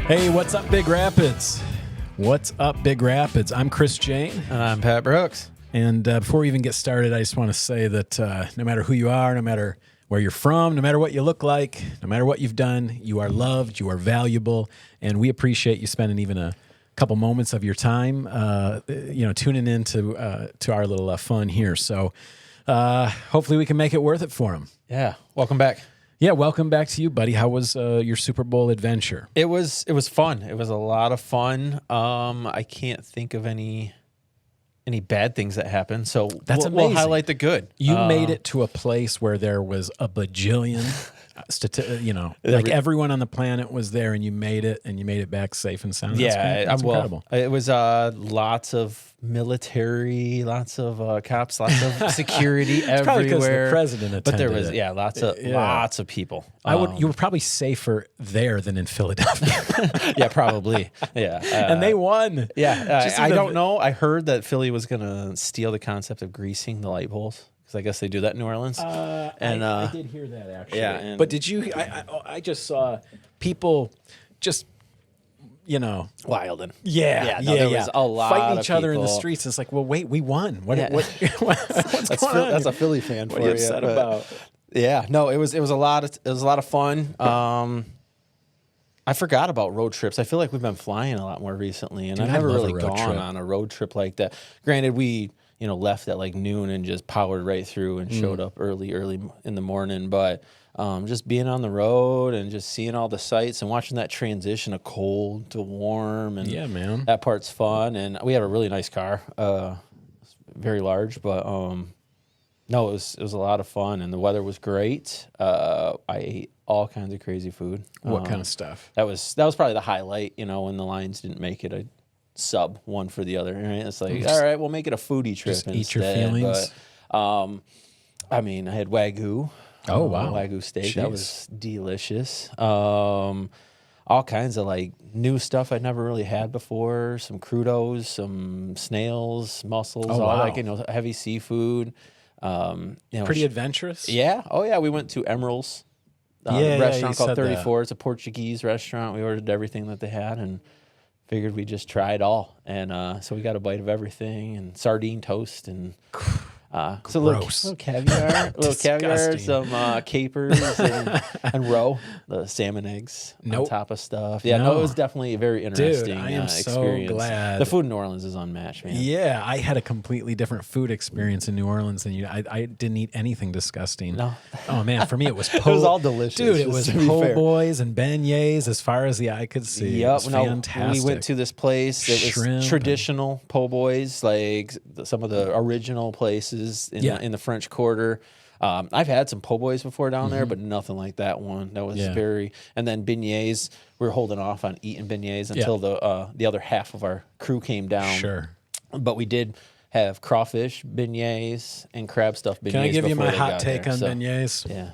Hey, what's up, Big Rapids? What's up, Big Rapids? I'm Chris Jane. And I'm Pat Brooks. And before we even get started, I just want to say that no matter who you are, no matter where you're from, no matter what you look like, no matter what you've done, you are loved, you are valuable, and we appreciate you spending even a couple moments of your time, tuning in to our little fun here. So hopefully we can make it worth it for them. Yeah. Welcome back. Yeah, welcome back to you, buddy. How was your Super Bowl adventure? It was fun. It was a lot of fun. I can't think of any bad things that happened. So we'll highlight the good. You made it to a place where there was a bajillion, like everyone on the planet was there, and you made it back safe and sound. That's incredible. It was lots of military, lots of cops, lots of security everywhere. Probably because the president attended. But there was lots of people. You were probably safer there than in Philadelphia. Yeah, probably. Yeah, and they won. Yeah, I don't know. I heard that Philly was going to steal the concept of greasing the light poles, because I guess they do that in New Orleans. I did hear that, actually. Yeah, but did you? I just saw people just, wilding. Yeah. There was a lot fighting of each other in the people. streets. It's like, well, wait, we won. What's That's going on? That's a Philly fan What for are you you. upset about? Yeah, no, it was a lot of fun. I forgot about road trips. I feel like we've been flying a lot more recently, and I've never really gone on a road trip like that. Granted, we left at like noon and just powered right through and showed up early in the morning. But just being on the road and just seeing all the sights and watching that transition of cold to warm, and yeah, man, that part's fun. And we have a really nice car, very large, but no, it was a lot of fun, and the weather was great. I ate all kinds of crazy food. What kind of stuff? That was probably the highlight. When the Lions didn't make it, I sub one for the other. Right? It's like, all right, we'll make it a foodie trip just instead. Eat your feelings. But, I had Wagyu. Oh, wow. Wagyu steak. Jeez. That was delicious. All kinds of like new stuff I'd never really had before. Some crudos, some snails, mussels, all that, heavy seafood. Pretty adventurous. Yeah. Oh, yeah. We went to Emerald's. Restaurant called 34. It's a Portuguese restaurant. We ordered everything that they had and figured we'd just try it all. And so we got a bite of everything, and sardine toast, and so little caviar, some capers, and roe, the salmon eggs on top of stuff. Yeah, no, it was definitely a very interesting I am experience. so glad. The food in New Orleans is unmatched, man. Yeah, I had a completely different food experience in New Orleans than you. I didn't eat anything disgusting. No. Oh, man, for me it was It was all delicious. Dude, it was po' boys and beignets as far as the eye could see. Yep. It was fantastic. We went to this place. It was traditional po' boys, like some of the original places in the French Quarter. I've had some po' boys before down there, but nothing like that one. That was very. And then beignets. We were holding off on eating beignets until the other half of our crew came down. Sure. But we did have crawfish beignets and crab stuffed beignets. Can I give you my before they hot got take there. on beignets? Yeah.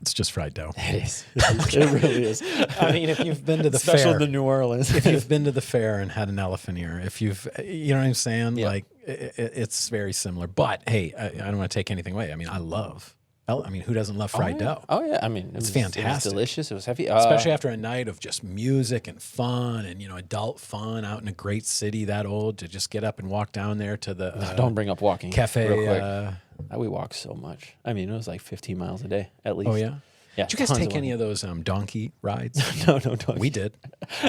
It's just fried dough. It is. It really is. I mean, if you've been to the Special fair, to New Orleans. if you've been to the fair and had an elephant ear, if you've, you know what I'm saying? Yeah. Like, it's very similar. But hey, I don't want to take anything away. I mean, who doesn't love fried dough? Oh yeah, I mean, It's fantastic. It was delicious. It was heavy, Especially after a night of just music and fun and adult fun out in a great city that old, to just get up and walk down there to the don't bring up walking cafe. real quick. We walked so much. I mean, it was like 15 miles a day at least. Oh yeah. Yeah. Did you guys take any of those donkey rides? No, donkey. We did.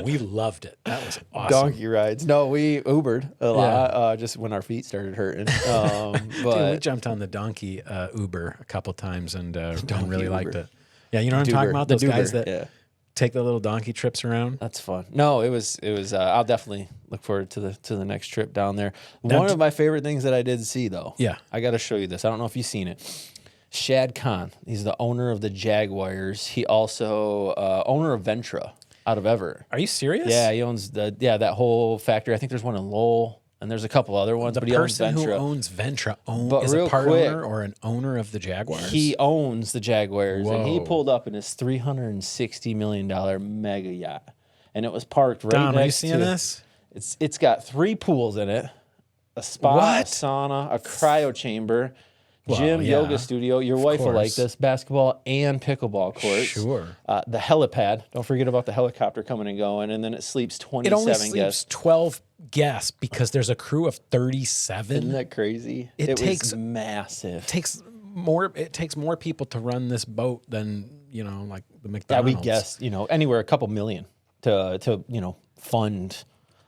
We loved it. That was awesome. Donkey rides. No, we Ubered a lot, just when our feet started hurting. But Dude, we jumped on the donkey Uber a couple times and really liked it. Yeah, you know what I'm talking about? Those guys that take the little donkey trips around. That's fun. No, it was. I'll definitely look forward to the next trip down there. One of my favorite things that I did see, though. Yeah, I got to show you this. I don't know if you've seen it. Shad Khan. He's the owner of the Jaguars. He also owner of Ventra out of Everett. Are you serious? Yeah, he owns that whole factory. I think there's one in Lowell, and there's a couple other ones. But he owns Ventra. The person who owns Ventra But is a real part quick, owner or an owner of the Jaguars? He owns the Jaguars, and he Whoa. pulled up in his $360 million mega yacht, and it was parked right Don, next are you seeing to. this? It's got 3 pools in it, a spa, a sauna, a cryo chamber. gym, yeah, yoga studio. Your wife will like course. this. Basketball and pickleball courts. Sure. The helipad. Don't forget about the helicopter coming and going. And then it sleeps 27 It only guests. sleeps 12 guests because there's a crew of 37. Isn't that crazy? It takes was massive. It takes more people to run this boat than, like the Yeah, McDonald's. we guessed, anywhere a couple million to fund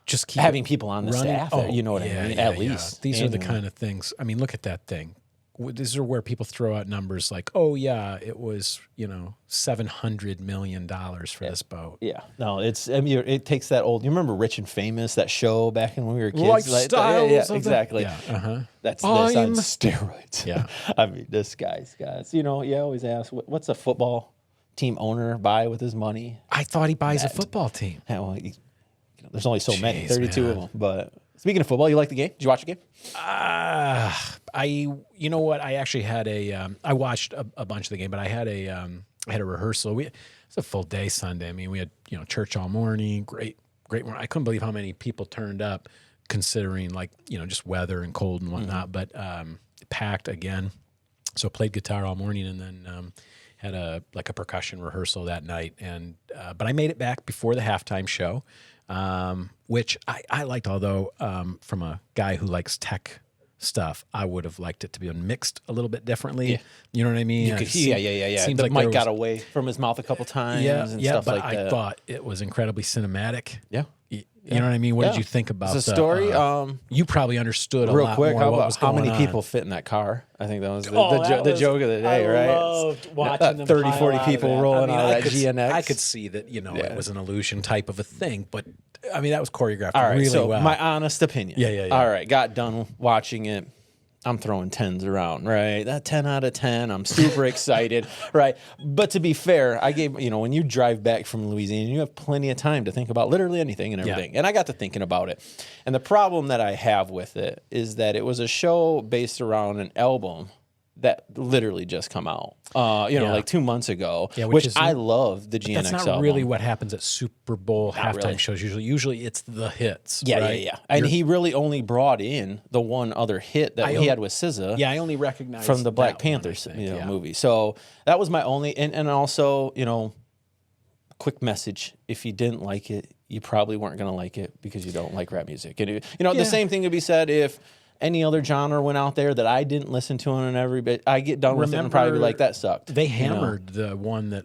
Just keep having people on the staff. Oh, you know what I mean? At least. These are the annually. kind of things. I mean, look at that thing. These are where people throw out numbers like, oh, yeah, it was, $700 million for this boat. Yeah, no, it takes that old. You remember Rich and Famous, that show back when we were kids? Lifestyles. Yeah, exactly. Yeah, uh-huh. That's this on steroids. Yeah. I mean, this guy's guys. You always ask, what's a football team owner buy with his money? I thought he buys a football team. Yeah, well, there's only so many, Jeez, 32 man. of them. But speaking of football, you like the game? Did you watch the game? You know what? I actually had I watched a bunch of the game, but I had a rehearsal. It was a full day Sunday. I mean, we had, church all morning. Great morning. I couldn't believe how many people turned up considering just weather and cold and whatnot, but packed again. So played guitar all morning and then had a percussion rehearsal that night. And but I made it back before the halftime show, which I liked, although from a guy who likes tech stuff, I would have liked it to be mixed a little bit differently. Yeah. You know what I mean? Yeah. Seems The like mic got away from his mouth a couple times and stuff but like that. I thought it was incredibly cinematic. Yeah. You know what I mean? What did you think about the story? You probably understood a Real lot quick, more what was how going many on. people fit in that car? I think that was the That joke of the day, I right? loved watching them 30, pile 40 out of people that. rolling out of I that GNX. I could see that, it was an illusion type of a thing, but I mean, that was choreographed All right, really so well. my honest opinion. Yeah. All right, got done watching it. I'm throwing 10s around, right? That 10 out of 10. I'm super excited, right? But to be fair, I gave, when you drive back from Louisiana, you have plenty of time to think about literally anything and everything. And I got to thinking about it. And the problem that I have with it is that it was a show based around an album that literally just come out, like 2 months ago, which I love the GNX That's not album. really what happens at Super Bowl halftime really. shows. Usually it's the hits. Yeah, right? yeah. And he really only brought in the one other hit that he had with SZA. Yeah, I only recognize from the Black that one, Panthers I think, movie. So that was my only, and also, quick message. If you didn't like it, you probably weren't going to like it because you don't like rap music. And, the same thing could be said if any other genre went out there that I didn't listen to in every bit. I get done with it and probably be like, that sucked. They hammered the one that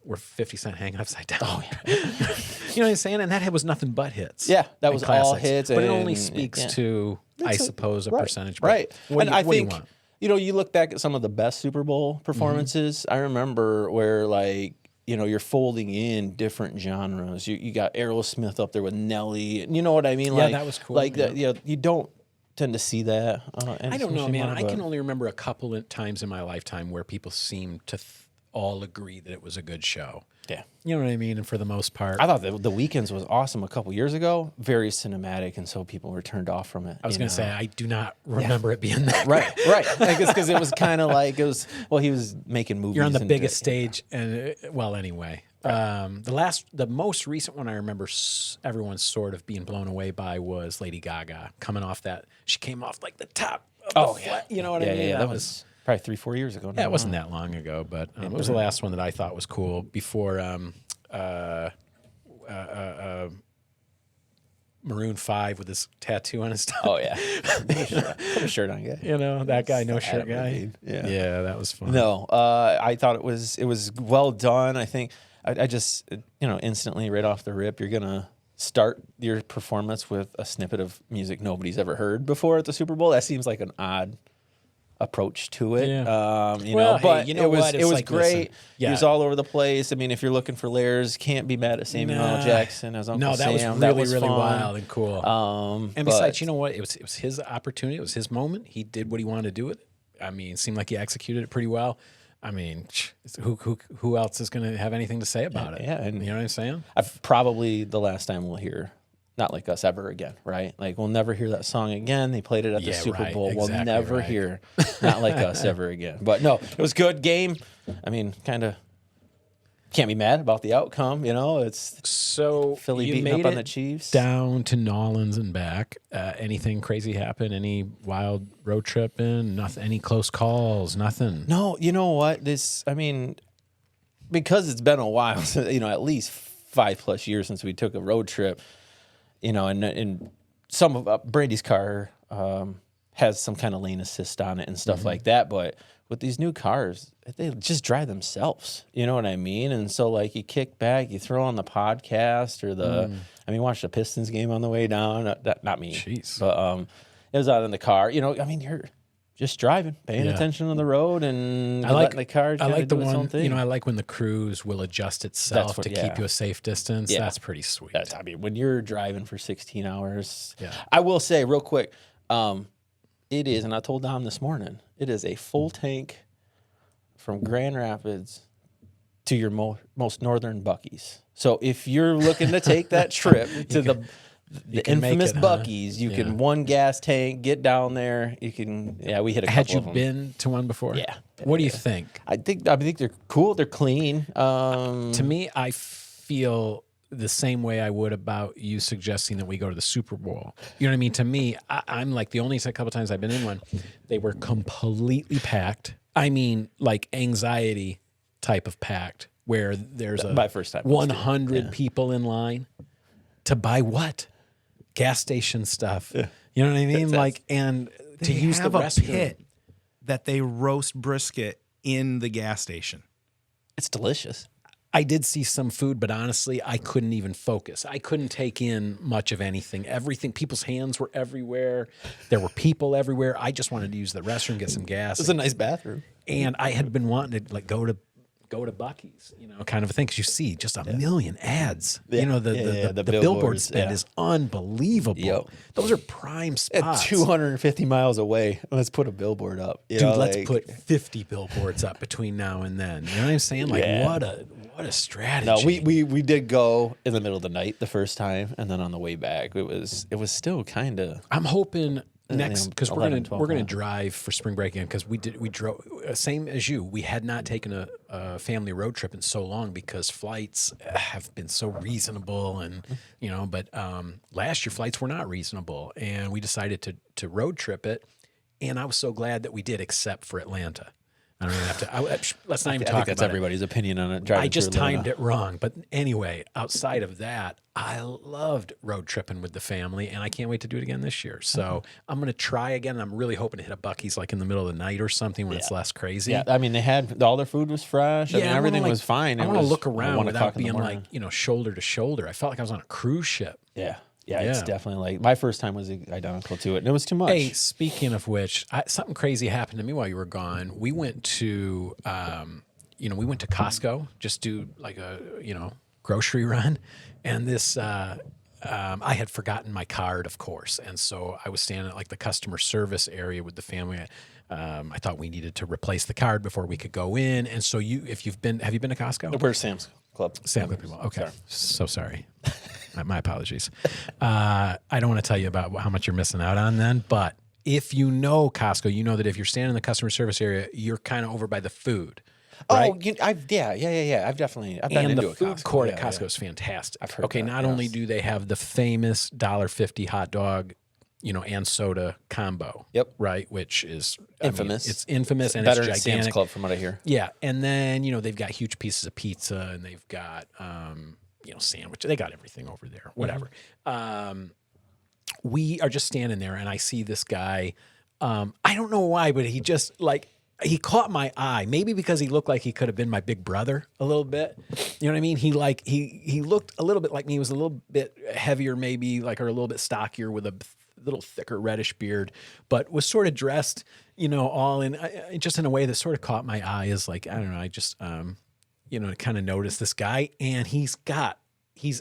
where 50 Cent hanging upside down. Oh, yeah. You know what I'm saying? And that was nothing but hits. Yeah, that was all classics. hits. But it only speaks to, I suppose, a percentage. Right. What I do think, you want? you look back at some of the best Super Bowl performances. I remember where, you're folding in different genres. You got Aerosmith up there with Nelly. And you know what I mean? Yeah, that was cool. You don't tend to see that. I don't know, man. I can only remember a couple of times in my lifetime where people seemed to all agree that it was a good show. Yeah. You know what I mean? And for the most part. I thought the Weekends was awesome a couple years ago. Very cinematic, and so people were turned off from it. I was going to say, I do not remember it being that right. Because it was kind of like, he was making movies. You're on the biggest stage, and anyway. The most recent one I remember everyone sort of being blown away by was Lady Gaga coming off that. She came off like the top of the flat, you know what I mean? Yeah, that was probably 3-4 years ago now. Yeah, it wasn't that long ago, but it was the last one that I thought was cool before Maroon 5 with his tattoo on his stomach. Oh, yeah. Put a shirt on, guy. That guy, no shirt guy. Yeah, that was fun. No, I thought it was well done. I think I just, instantly right off the rip, you're going to start your performance with a snippet of music nobody's ever heard before at the Super Bowl. That seems like an odd approach to it. Yeah. But it was like, great. He was all over the place. I mean, if you're looking for layers, can't be mad at Samuel L. Jackson as Uncle Sam. That was really wild and cool. And besides, you know what? It was his opportunity. It was his moment. He did what he wanted to do with it. I mean, it seemed like he executed it pretty well. I mean, who else is going to have anything to say about it? Yeah, and you know what I'm saying? Probably the last time we'll hear Not Like Us ever again, right? Like, we'll never hear that song again. They played it at the Super Bowl. We'll never hear Not Like Us ever again. But no, it was good game. I mean, kind of Can't be mad about the outcome, you know. It's so Philly you beating made up on it the Chiefs. down to Nolans and back. Anything crazy happen? Any wild road tripping? Nothing. Any close calls? Nothing. No, you know what? Because it's been a while, you know, at least 5+ years since we took a road trip, you know, and some of Brady's car has some kind of lane assist on it and stuff like that. But with these new cars, they just drive themselves. You know what I mean? And so, like, you kick back, you throw on the podcast or watch the Pistons game on the way down. Not me. Jeez. But it was out in the car. You know, I mean, you're just driving, paying attention on the road, and letting the car I like the do its own one, thing. you know, I like when the cruise will adjust itself to keep you a safe distance. Yeah. That's pretty sweet. I mean, when you're driving for 16 hours, Yeah. I will say real quick, it is, and I told Dom this morning, it is a full tank from Grand Rapids to your most northern Buc-ee's. So if you're looking to take that trip to the infamous Buc-ee's, you can one gas tank, get down there. You can, we hit a couple Had you of them. been to one before? Yeah. What do you think? I think they're cool. They're clean. To me, I feel the same way I would about you suggesting that we go to the Super Bowl. You know what I mean? To me, I'm like the only couple times I've been in one, they were completely packed. I mean, like anxiety type of packed, where there's my first time 100 people in line to buy what? Gas station stuff. Yeah. You know what I mean? Like, and to use the restroom. Pit that they roast brisket in the gas station. It's delicious. I did see some food, but honestly, I couldn't even focus. I couldn't take in much of anything. Everything, people's hands were everywhere. There were people everywhere. I just wanted to use the restroom, get some gas. It's a nice bathroom. And I had been wanting to like go to Buc-ee's, you know, kind of a thing. Because you see just a million ads. Yeah. You know, the billboard spend is unbelievable. Yep. Those are prime spots. At 250 miles away, let's put a billboard up. Dude, let's put 50 billboards up between now and then. You know what I'm saying? Like, what a strategy. No, we did go in the middle of the night the first time, and then on the way back, it was still kind of. I'm hoping next, because we're gonna hours. drive for spring break again, because we drove same as you. We had not taken a family road trip in so long because flights have been so reasonable, and you know. But last year flights were not reasonable, and we decided to road trip it, and I was so glad that we did, except for Atlanta. I don't even have to. Let's not even talk think that's about everybody's opinion on it. I just timed it wrong. But anyway, outside of that, I loved road tripping with the family, and I can't wait to do it again this year. So I'm going to try again. I'm really hoping to hit a Buc-ee's like in the middle of the night or something when it's less crazy. Yeah, I mean, they had all their food was fresh. I mean, everything was fine. I want to look around 1 without o'clock in the being morning. like, you know, shoulder to shoulder. I felt like I was on a cruise ship. Yeah, it's definitely like my first time was identical to it, and it was too much. Hey, speaking of which, something crazy happened to me while you were gone. We went to, Costco, just do like a, grocery run. And this, I had forgotten my card, of course. And so I was standing at like the customer service area with the family. I thought we needed to replace the card before we could go in. And so have you been to Costco? We're Sam's Club. Sam's Club people. Okay. So sorry. My apologies. I don't want to tell you about how much you're missing out on then, but if you know Costco, you know that if you're standing in the customer service area, you're kind of over by the food. Right? Oh, I've been And into the a food Costco. court at Costco is fantastic. I've heard that, not only do they have the famous $1.50 hot dog, and soda combo. Yep. Right, which is infamous. It's infamous and better it's than gigantic. Sam's Club, from what I hear. Yeah, and then they've got huge pieces of pizza, and they've got sandwich. They got everything over there. Whatever. We are just standing there, and I see this guy. I don't know why, but he just he caught my eye. Maybe because he looked like he could have been my big brother a little bit. You know what I mean? He looked a little bit like me. He was a little bit heavier, maybe or a little bit stockier with a little thicker reddish beard, but was sort of dressed, all in just in a way that sort of caught my eye. Is like, I don't know. I just kind of noticed this guy, and he's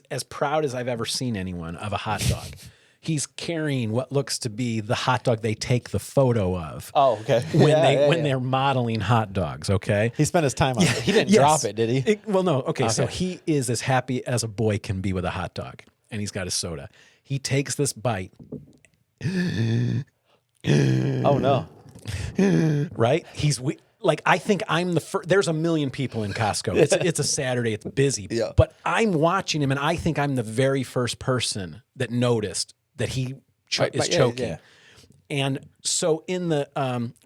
as proud as I've ever seen anyone of a hot dog. He's carrying what looks to be the hot dog they take the photo of. Oh, okay. When they're modeling hot dogs, okay? He spent his time on it. He didn't drop it, did he? No. Okay, so he is as happy as a boy can be with a hot dog, and he's got his soda. He takes this bite. Oh, no. Right? He's like I think I'm the first. There's a million people in Costco. It's a Saturday. It's busy. Yeah. But I'm watching him, and I think I'm the very first person that noticed that he is choking. Yeah. And so in the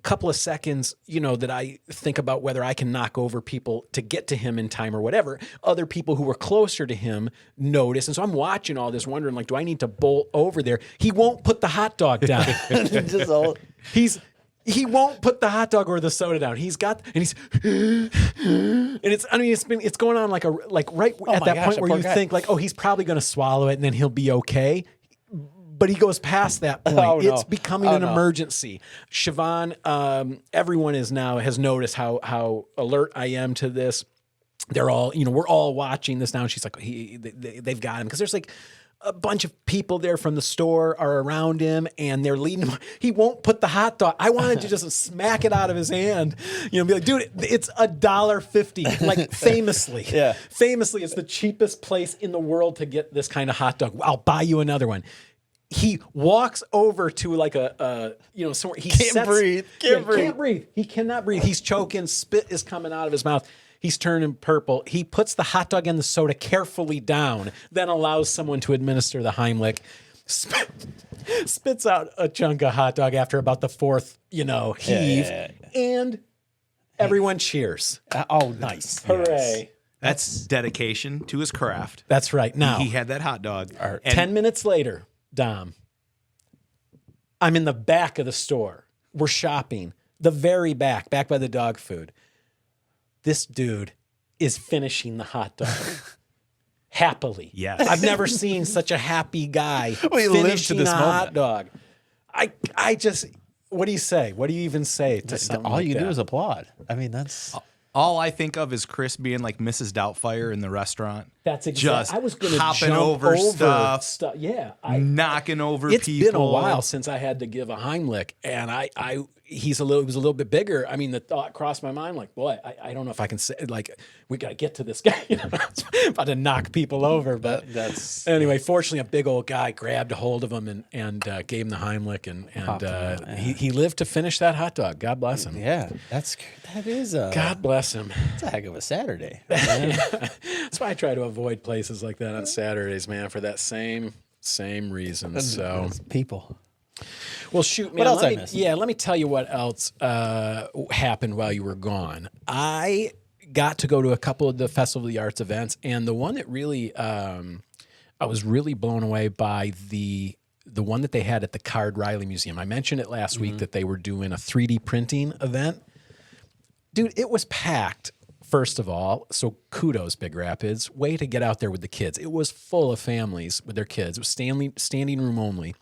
couple of seconds, that I think about whether I can knock over people to get to him in time or whatever, other people who were closer to him notice. And so I'm watching all this wondering, like, do I need to bolt over there? He won't put the hot dog down. He won't put the hot dog or the soda down. He's got, and he's, and it's going on like right at that point where you think like, oh, he's probably going to swallow it and then he'll be okay. But he goes past that point. It's becoming an emergency. Siobhan, everyone has noticed how alert I am to this. They're all, we're all watching this now. And she's like, they've got him. Because there's like a bunch of people there from the store are around him and they're leading him. He won't put the hot dog. I wanted to just smack it out of his hand. Be like, dude, it's $1.50. Like famously. Yeah. Famously, it's the cheapest place in the world to get this kind of hot dog. I'll buy you another one. He walks over to like somewhere. He can't breathe. He cannot breathe. He's choking. Spit is coming out of his mouth. He's turning purple. He puts the hot dog and the soda carefully down, then allows someone to administer the Heimlich. Spits out a chunk of hot dog after about the fourth, heave, and everyone cheers. Nice. Hooray. Yes. That's dedication to his craft. That's right. Now he had that hot dog. 10 minutes later, Dom, I'm in the back of the store. We're shopping. The very back by the dog food. This dude is finishing the hot dog. Happily. Yes. I've never seen such a happy guy finishing a hot dog. I just, what do you say? What do you even say to something all you like do that? is applaud. I mean, that's... All I think of is Chris being like Mrs. Doubtfire in the restaurant. That's exactly. Just I was going to hopping jump over stuff. Yeah, knocking over it's people. It's been a while since I had to give a Heimlich, and he was a little bit bigger. I mean, the thought crossed my mind, like, boy, I don't know if I can say, like, we got to get to this guy. I'm about to knock people over, but anyway. Fortunately, a big old guy grabbed a hold of him and gave him the Heimlich, and he lived to finish that hot dog. God bless him. Yeah, that is God bless him. It's a heck of a Saturday. That's why I try to avoid places like that on Saturdays, man, for that same reason. So people. Well, shoot, man. What else let me tell you what else happened while you were gone. I got to go to a couple of the Festival of the Arts events, and the one that really I was really blown away by the one that they had at the Card Riley Museum. I mentioned it last week that they were doing a 3D printing event. Dude, it was packed. First of all, so kudos, Big Rapids. Way to get out there with the kids. It was full of families with their kids. It was standing room only.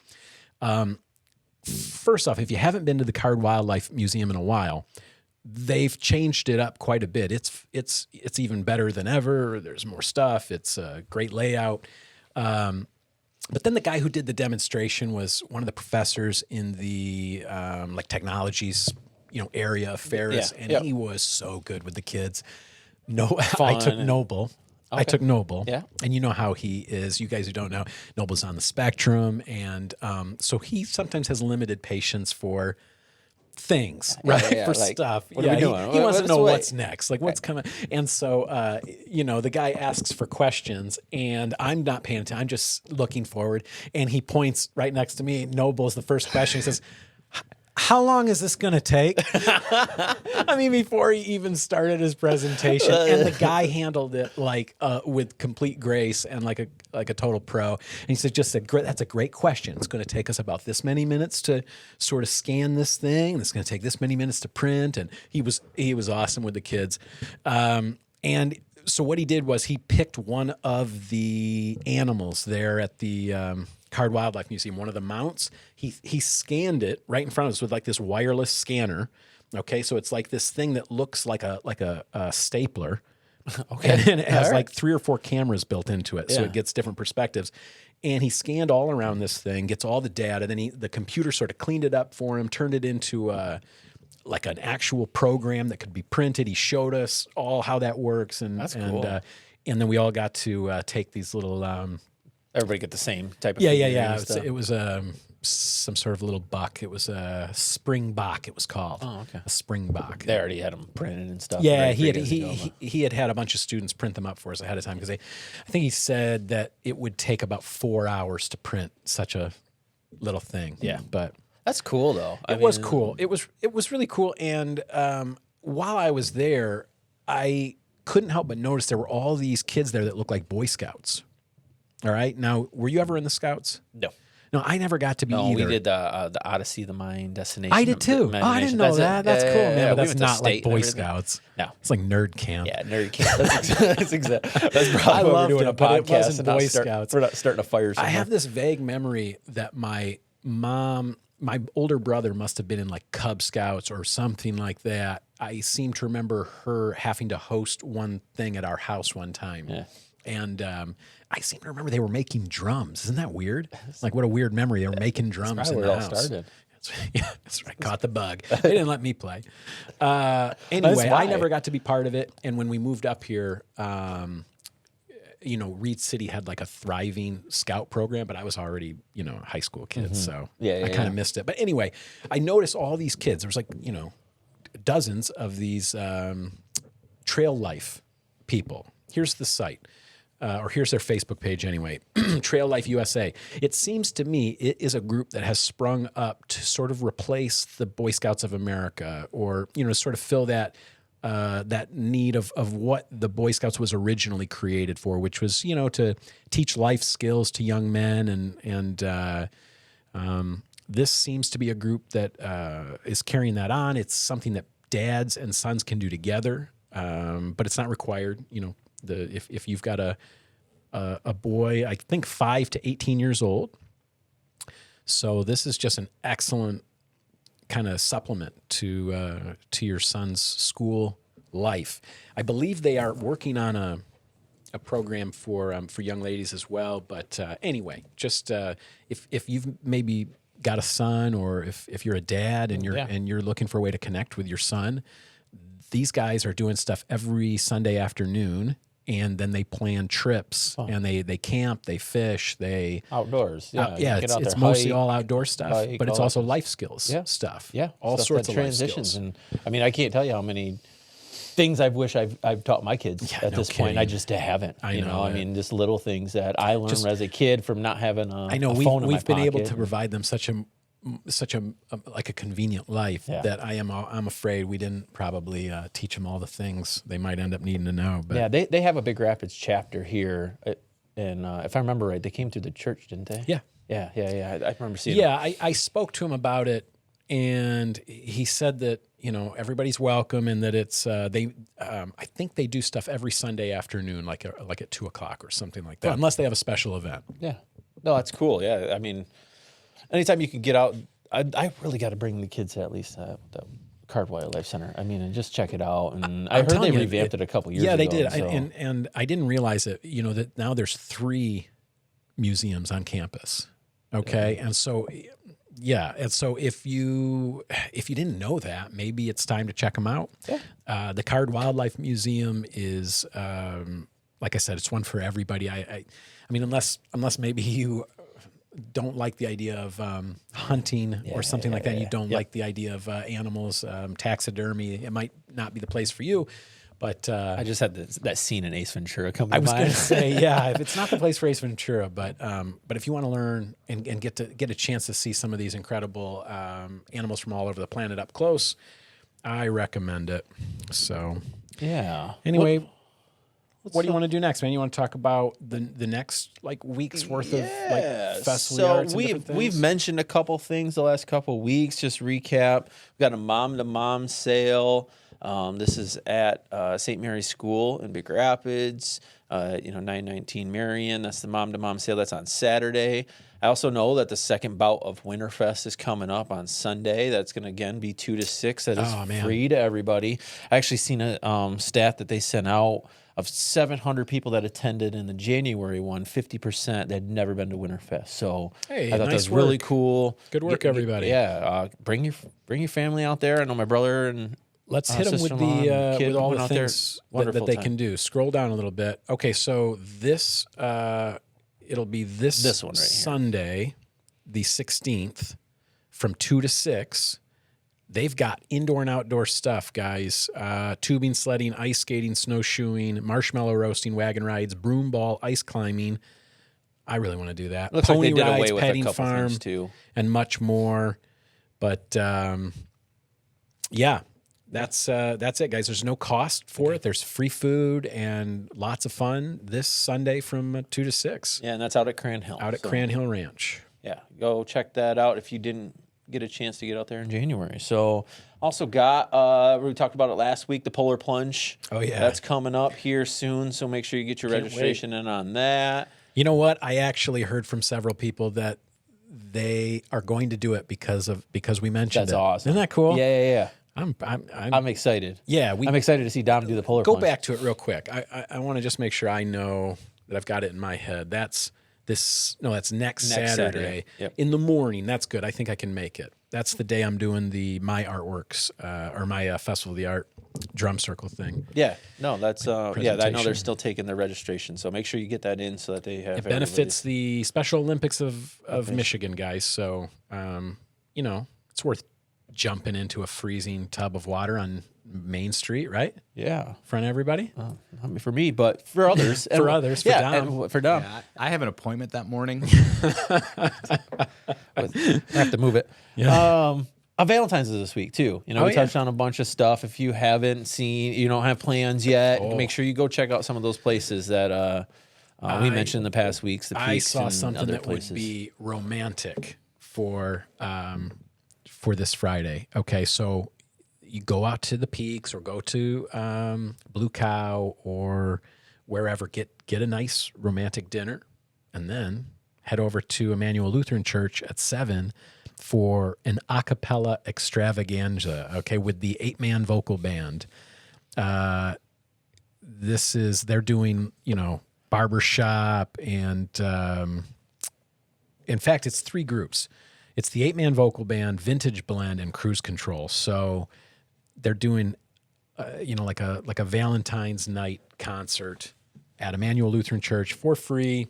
First off, if you haven't been to the Card Wildlife Museum in a while, they've changed it up quite a bit. It's even better than ever. There's more stuff. It's a great layout. But then the guy who did the demonstration was one of the professors in the like technologies area of Ferris, and he was so good with the kids. I took Noble. Okay. I took Noble. Yeah. And you know how he is. You guys who don't know, Noble's on the spectrum. And so he sometimes has limited patience for things, right? Yeah, for like, stuff. What are we doing? He wants to know what's next, like what's coming. And so, the guy asks for questions, and I'm not paying attention. I'm just looking forward. And he points right next to me. Noble's the first question. He says, how long is this going to take? I mean, before he even started his presentation, and the guy handled it like with complete grace and like a total pro. And he said, that's a great question. It's going to take us about this many minutes to sort of scan this thing. It's going to take this many minutes to print. And he was awesome with the kids. And so what he did was he picked one of the animals there at the Card Wildlife Museum, one of the mounts. He scanned it right in front of us with like this wireless scanner. Okay, so it's like this thing that looks like a stapler. Okay, and it has like 3 or 4 cameras built into it, so it gets different perspectives. And he scanned all around this thing, gets all the data. Then the computer sort of cleaned it up for him, turned it into like an actual program that could be printed. He showed us all how that works, and that's cool. And then we all got to take these little. Everybody get the same type of yeah. It was some sort of little buck. It was a springbok. It was called. Oh, okay. A springbok. They already had them printed and stuff. Yeah, right, he had a bunch of students print them up for us ahead of time because I think he said that it would take about 4 hours to print such a little thing. Yeah, but that's cool though. It was cool. It was really cool. And while I was there, I couldn't help but notice there were all these kids there that looked like Boy Scouts. All right. Now, were you ever in the Scouts? No. No, I never got to be either. We did the Odyssey of the Mind destination. I did too. Oh, I didn't know that. That's cool, man. But that's not like Boy Scouts. No. It's like nerd camp. Yeah, nerd camp. That's exactly. That's probably why we're doing a podcast and Boy Scouts. We're not starting a fire somewhere. I have this vague memory that my older brother must have been in like Cub Scouts or something like that. I seem to remember her having to host one thing at our house one time. Yeah. And I seem to remember they were making drums. Isn't that weird? Like, what a weird memory. They were making drums in the house. Started. Yeah, that's right. Caught the bug. They didn't let me play. Anyway, I never got to be part of it. And when we moved up here, Reed City had like a thriving scout program, but I was already, a high school kid. So I kind of missed it. But anyway, I noticed all these kids. There was like, dozens of these trail life people. Here's the site. Or here's their Facebook page anyway, Trail Life USA. It seems to me it is a group that has sprung up to sort of replace the Boy Scouts of America, or sort of fill that need of what the Boy Scouts was originally created for, which was to teach life skills to young men, and this seems to be a group that is carrying that on. It's something that dads and sons can do together, but it's not required. If you've got a boy, I think 5 to 18 years old. So this is just an excellent kind of supplement to your son's school life. I believe they are working on a program for young ladies as well. But anyway, just if you've maybe got a son, or if you're a dad and you're looking for a way to connect with your son, these guys are doing stuff every Sunday afternoon. And then they plan trips, and they camp, they fish, they outdoors. It's mostly all outdoor stuff, but it's also life skills stuff. Yeah, all stuff sorts of transitions. life skills. And I mean, I can't tell you how many things I've taught my kids at this point. I just haven't. I know. I mean, just little things that I learned as a kid from not having a phone in my pocket. We've been able to provide them such a convenient life that I'm afraid we didn't probably teach them all the things they might end up needing to know. But yeah, they have a Big Rapids chapter here, and if I remember right, they came through the church, didn't they? Yeah. I remember seeing. Yeah, I spoke to him about it, and he said that everybody's welcome, and that it's I think they do stuff every Sunday afternoon, like at 2:00 or something like that, unless they have a special event. Yeah, no, that's cool. Yeah, I mean, anytime you can get out, I really got to bring the kids to at least the Card Wildlife Center. I mean, and just check it out. And I heard they revamped it a couple years ago. Yeah, they did. So. And I didn't realize it. That now there's 3 museums on campus. Okay, and so if you didn't know that, maybe it's time to check them out. Yeah. The Card Wildlife Museum is, like I said, it's one for everybody. I mean, unless maybe you don't like the idea of hunting or something like that. And you don't like the idea of animals, taxidermy. It might not be the place for you. But I just had that scene in Ace Ventura come to mind. I was going to say, if it's not the place for Ace Ventura, but if you want to learn and get a chance to see some of these incredible animals from all over the planet up close, I recommend it. So yeah. Anyway. What do you want to do next, man? You want to talk about the next week's worth of festival yards? So we've mentioned a couple things the last couple weeks. Just recap: we've got a mom-to-mom sale. This is at St. Mary's School in Big Rapids. 919 Marion. That's the mom-to-mom sale. That's on Saturday. I also know that the second bout of Winterfest is coming up on Sunday. That's going to, again, be 2 to 6. That is free to everybody. I actually seen a stat that they sent out of 700 people that attended in the January one, 50% that had never been to Winterfest. So I thought that was really cool. Good work, everybody. Bring your family out there. I know my brother and let's hit them with all the things that they can do. Scroll down a little bit. Okay, so this it'll be this one right Sunday, the 16th from 2 to 6. They've got indoor and outdoor stuff, guys. Tubing, sledding, ice skating, snowshoeing, marshmallow roasting, wagon rides, broom ball, ice climbing. I really want to do that. Looks Pony like they did rides, away with petting a couple farm, things too, and much more. But yeah, that's it, guys. There's no cost for it. There's free food and lots of fun this Sunday from 2 to 6. Yeah, and that's out at Cran Hill. Out at Cran Hill Ranch. Yeah, go check that out if you didn't get a chance to get out there in January. So also got, we talked about it last week, the Polar Plunge. Oh, yeah. That's coming up here soon, so make sure you get your registration in on that. You know what? I actually heard from several people that they are going to do it because we mentioned it. That's awesome. Isn't that cool? Yeah. I'm excited. Yeah, I'm excited to see Dom do the Polar Plunge. Go back to it real quick. I want to just make sure I know that I've got it in my head. That's next Saturday. Yep. In the morning. That's good. I think I can make it. That's the day I'm doing my artworks or my Festival of the Art drum circle thing. Yeah, no, that's I know they're Presentation. still taking their registration, so make sure you get that in so that they have. It benefits the Special Olympics of Michigan, guys. So it's worth jumping into a freezing tub of water on Main Street, right? Yeah, In front of everybody. I mean, for me, but for others, For others, for Dom. and for Dom, Yeah, I have an appointment that morning. I have to move it. Yeah. Valentine's is this week too. We touched on a bunch of stuff. If you haven't seen, you don't have plans yet, make sure you go check out some of those places that we mentioned in the past weeks. The I Peaks saw and something other that places. would be romantic for this Friday. Okay, so you go out to the Peaks or go to Blue Cow or wherever, get a nice romantic dinner, and then head over to Emmanuel Lutheran Church at 7 for an a cappella extravaganza, okay, with the 8-man vocal band. They're doing, barbershop and, in fact, it's 3 groups. It's the 8-man vocal band, Vintage Blend, and Cruise Control. So they're doing, like a Valentine's night concert at Emmanuel Lutheran Church for free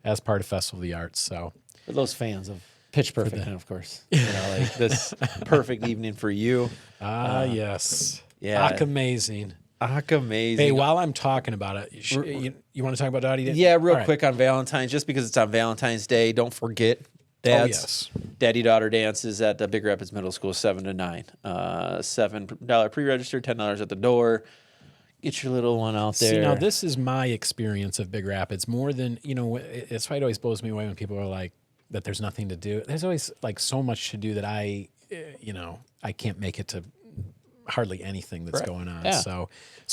as part of Festival of the Arts. So For those fans of Pitch Perfect, and of course, like this perfect evening for you. yes. Yeah. Amazing. Amazing. Hey, while I'm talking about it, you want to talk about Dottie Day? Yeah, real All right. quick on Valentine's, just because it's on Valentine's Day, don't forget Dad's Daddy-Daughter dances at the Big Rapids Middle School, 7 to 9. $7 pre-register, $10 at the door. Get your little one out there. See, now this is my experience of Big Rapids more than, it's why it always blows me away when people are like, that there's nothing to do. There's always like so much to do that I can't make it to hardly anything that's going on. Yeah. So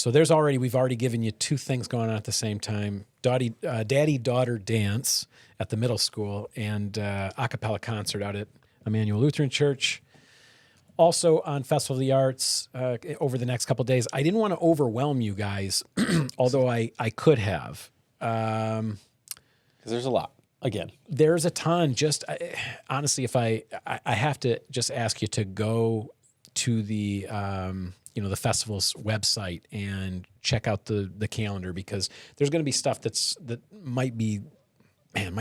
we've already given you 2 things going on at the same time. Daddy-daughter dance at the middle school and a cappella concert out at Emmanuel Lutheran Church. Also on Festival of the Arts over the next couple of days. I didn't want to overwhelm you guys, although I could have. Because there's a lot. Again, there's a ton. Honestly, if I have to just ask you to go to the the festival's website and check out the calendar, because there's going to be stuff that might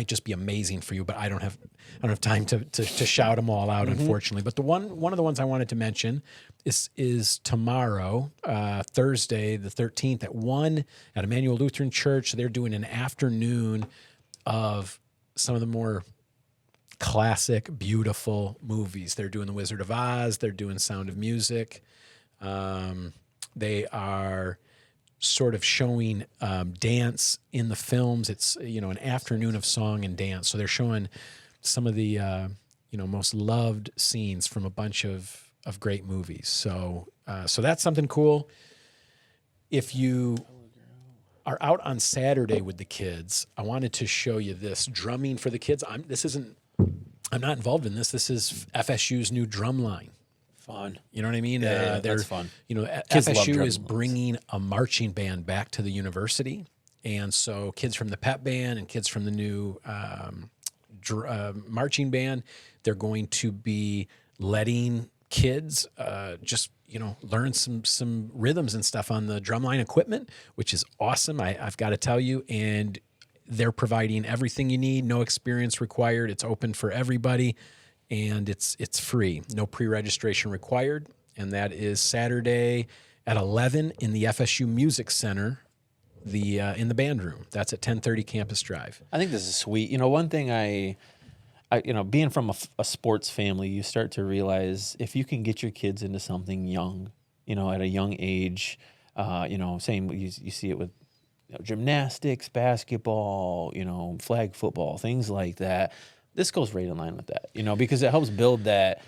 just be amazing for you, but I don't have time to shout them all out, unfortunately. But one of the ones I wanted to mention is tomorrow, Thursday the 13th at 1 at Emmanuel Lutheran Church. They're doing an afternoon of some of the more classic, beautiful movies. They're doing The Wizard of Oz. They're doing Sound of Music. They are sort of showing dance in the films. It's an afternoon of song and dance. So they're showing some of the most loved scenes from a bunch of great movies. So that's something cool. If you are out on Saturday with the kids, I wanted to show you this drumming for the kids. I'm not involved in this. This is FSU's new drum line. fun. You know what I mean? Yeah, that's fun. FSU Kids love is drum lines. bringing a marching band back to the university. And so kids from the pep band and kids from the new marching band, they're going to be letting kids learn some rhythms and stuff on the drumline equipment, which is awesome. I've got to tell you. And they're providing everything you need, no experience required. It's open for everybody, and it's free. No pre-registration required. And that is Saturday at 11 in the FSU Music Center, in the band room. That's at 1030 Campus Drive. I think this is sweet. You know, one thing I being from a sports family, you start to realize if you can get your kids into something young, at a young age, same you see it with gymnastics, basketball, flag football, things like that. This goes right in line with that, because it helps build that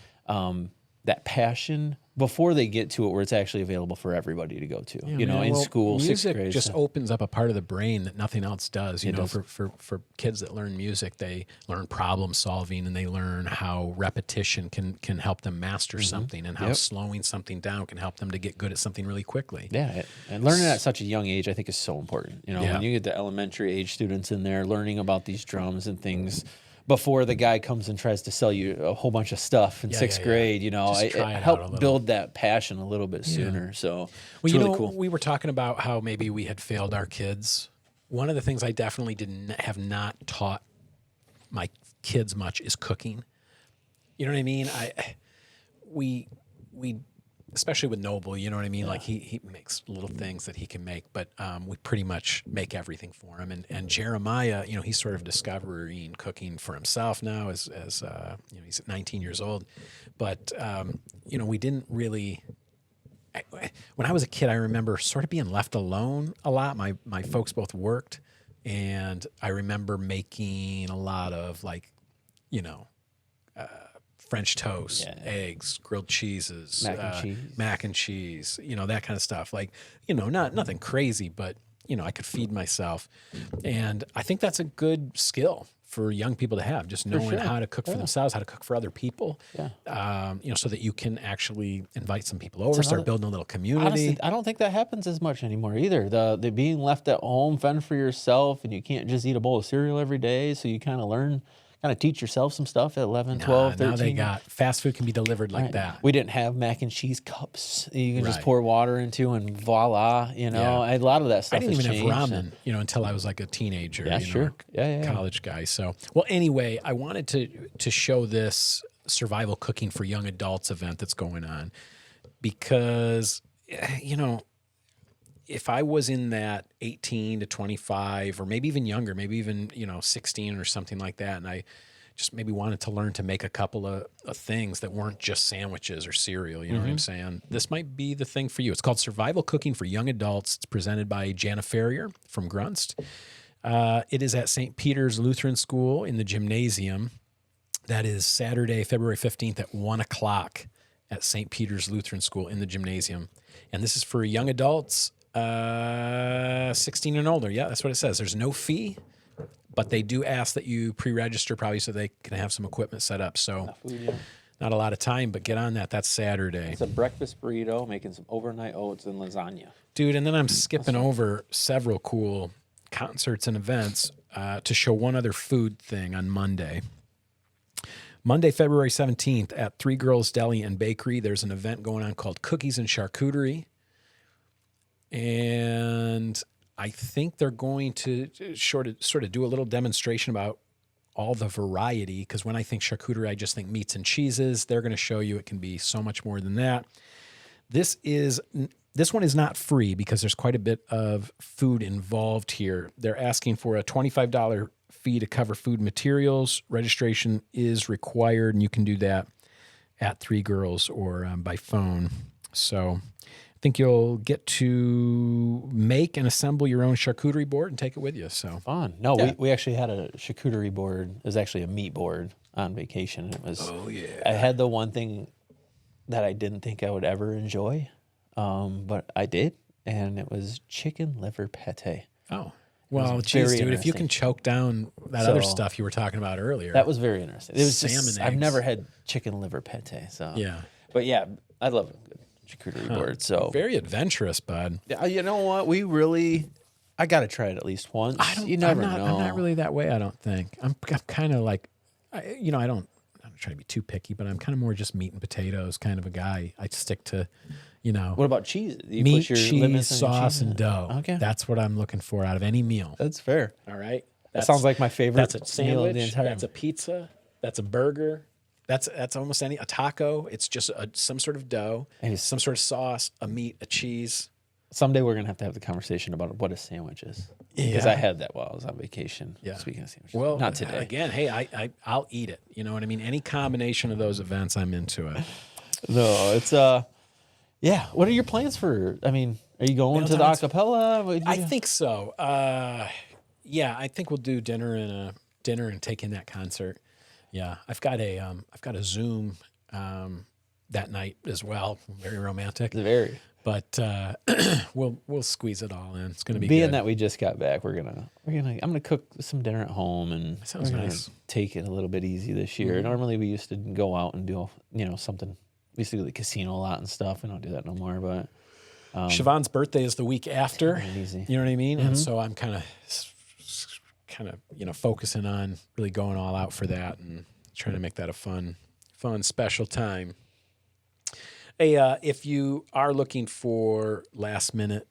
passion before they get to it where it's actually available for everybody to go to, in school, music 6th grade. Just opens up a part of the brain that nothing else does. For kids that learn music, they learn problem solving, and they learn how repetition can help them master something, and how slowing something down can help them to get good at something really quickly. Yeah, and learning at such a young age, I think, is so important. When you get the elementary age students in there learning about these drums and things, before the guy comes and tries to sell you a whole bunch of stuff in 6th grade, it helped build that passion a little bit sooner. So it's really cool. We were talking about how maybe we had failed our kids. One of the things I definitely have not taught my kids much is cooking. You know what I mean? We especially with Noble, you know what I mean? Yeah. Like he makes little things that he can make, but we pretty much make everything for him. And Jeremiah, he's sort of discovering cooking for himself now as he's 19 years old. But, we didn't really, when I was a kid, I remember sort of being left alone a lot. My folks both worked, and I remember making a lot of French toast, eggs, grilled cheeses, mac and cheese, that kind of stuff. Nothing crazy, but, I could feed myself. And I think that's a good skill for young people to have, just knowing how to cook for themselves, how to cook for other people, so that you can actually invite some people over, start building a little community. Honestly, I don't think that happens as much anymore either. The being left at home, fend for yourself, and you can't just eat a bowl of cereal every day, so you kind of teach yourself some stuff at 11, 12, 13. Now they got fast food can be delivered like that. We didn't have mac and cheese cups you can just pour water into, and voila, a lot of that stuff. I didn't even changed. have ramen, until I was like a teenager, college guy. So, anyway, I wanted to show this survival cooking for young adults event that's going on, because, if I was in that 18 to 25, or maybe even younger, maybe even, 16 or something like that, and I just maybe wanted to learn to make a couple of things that weren't just sandwiches or cereal, you know what I'm saying? This might be the thing for you. It's called Survival Cooking for Young Adults. It's presented by Jana Ferrier from Grunst. It is at St. Peter's Lutheran School in the gymnasium. That is Saturday, February 15th at 1 o'clock at St. Peter's Lutheran School in the gymnasium. And this is for young adults, 16 and older. Yeah, that's what it says. There's no fee, but they do ask that you pre-register probably so they can have some equipment set up. So not a lot of time, but get on that. That's Saturday. It's a breakfast burrito, making some overnight oats and lasagna. Dude, and then I'm skipping over several cool concerts and events to show one other food thing on Monday. Monday, February 17th at Three Girls Deli and Bakery, there's an event going on called Cookies and Charcuterie. And I think they're going to sort of do a little demonstration about all the variety, because when I think charcuterie, I just think meats and cheeses. They're going to show you it can be so much more than that. This one is not free because there's quite a bit of food involved here. They're asking for a $25 fee to cover food materials. Registration is required, and you can do that at Three Girls or by phone. So I think you'll get to make and assemble your own charcuterie board and take it with you. So fun. No, we actually had a charcuterie board. It was actually a meat board on vacation. It was. Oh yeah. I had the one thing that I didn't think I would ever enjoy, but I did, and it was chicken liver pate. Oh. Well, geez, dude, if you can choke down that other stuff you were talking about earlier. That was very interesting. It was salmon just, eggs. I've never had chicken liver pate, so. Yeah. But yeah, I love a good charcuterie board, so. Very adventurous, bud. You know what? I got to try it at least once. You never know. I'm not really that way, I don't think. I'm kind of like, I don't try to be too picky, but I'm kind of more just meat and potatoes kind of a guy. I stick to, What about cheese? You meat, cheese, sauce, and dough. Okay. That's what I'm looking for out of any meal. That's fair. All right. That sounds like my favorite. That's a meal of sandwich. the entire. That's a pizza. That's a burger. That's almost a taco. It's just some sort of dough, And some sort of sauce, a meat, a cheese. Someday we're gonna have to have the conversation about what a sandwich is, because I had that while I was on vacation. Yeah. Speaking of sandwiches, Well, not today. Again, hey, I'll eat it. You know what I mean? Any combination of those events, I'm into it. No, it's yeah. What are your plans for? I mean, are you going to the acapella? I think so. Yeah, I think we'll do dinner and take in that concert. Yeah, I've got a Zoom that night as well. Very romantic. Very. But we'll squeeze it all in. It's gonna be Being good. that we just got back, I'm gonna cook some dinner at home, and sounds we're gonna nice. take it a little bit easy this year. Normally we used to go out and do something. We used to go to the casino a lot and stuff. We don't do that no more. But Siobhan's birthday is the week after. Easy. You know what I mean? And so I'm kind of focusing on really going all out for that and trying to make that a fun special time. Hey, if you are looking for last minute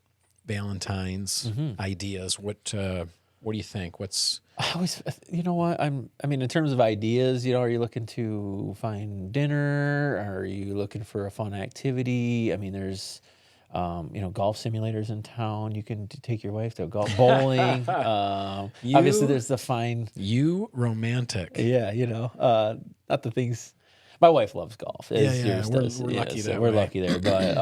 Valentine's ideas, what do you think? I always, you know what? I mean, in terms of ideas, are you looking to find dinner? Are you looking for a fun activity? I mean, there's, golf simulators in town. You can take your wife to golf bowling. Obviously, there's the fine. You romantic. Yeah, not the things. My wife loves golf. Yeah. We're lucky there. We're lucky there. But,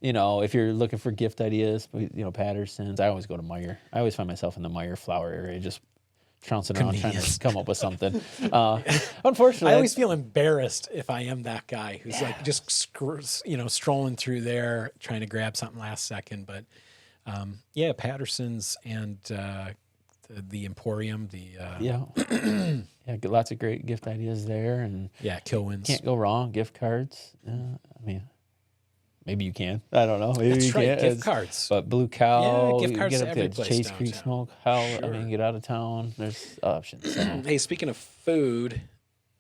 if you're looking for gift ideas, Patterson's, I always go to Meijer. I always find myself in the Meijer flower area, just trouncing around trying to come up with something. Unfortunately, I always feel embarrassed if I am that guy who's like just strolling through there trying to grab something last second. But Patterson's and the Emporium, get lots of great gift ideas there, and Kilwins. Can't go wrong. Gift cards. I mean, maybe you can. I don't know. Maybe That's you right. can't. Gift cards. But Blue Cow. Gift cards get to up every to place Chase downtown. Creek Smokehouse. Sure. I mean, get out of town. There's options. So. Hey, speaking of food,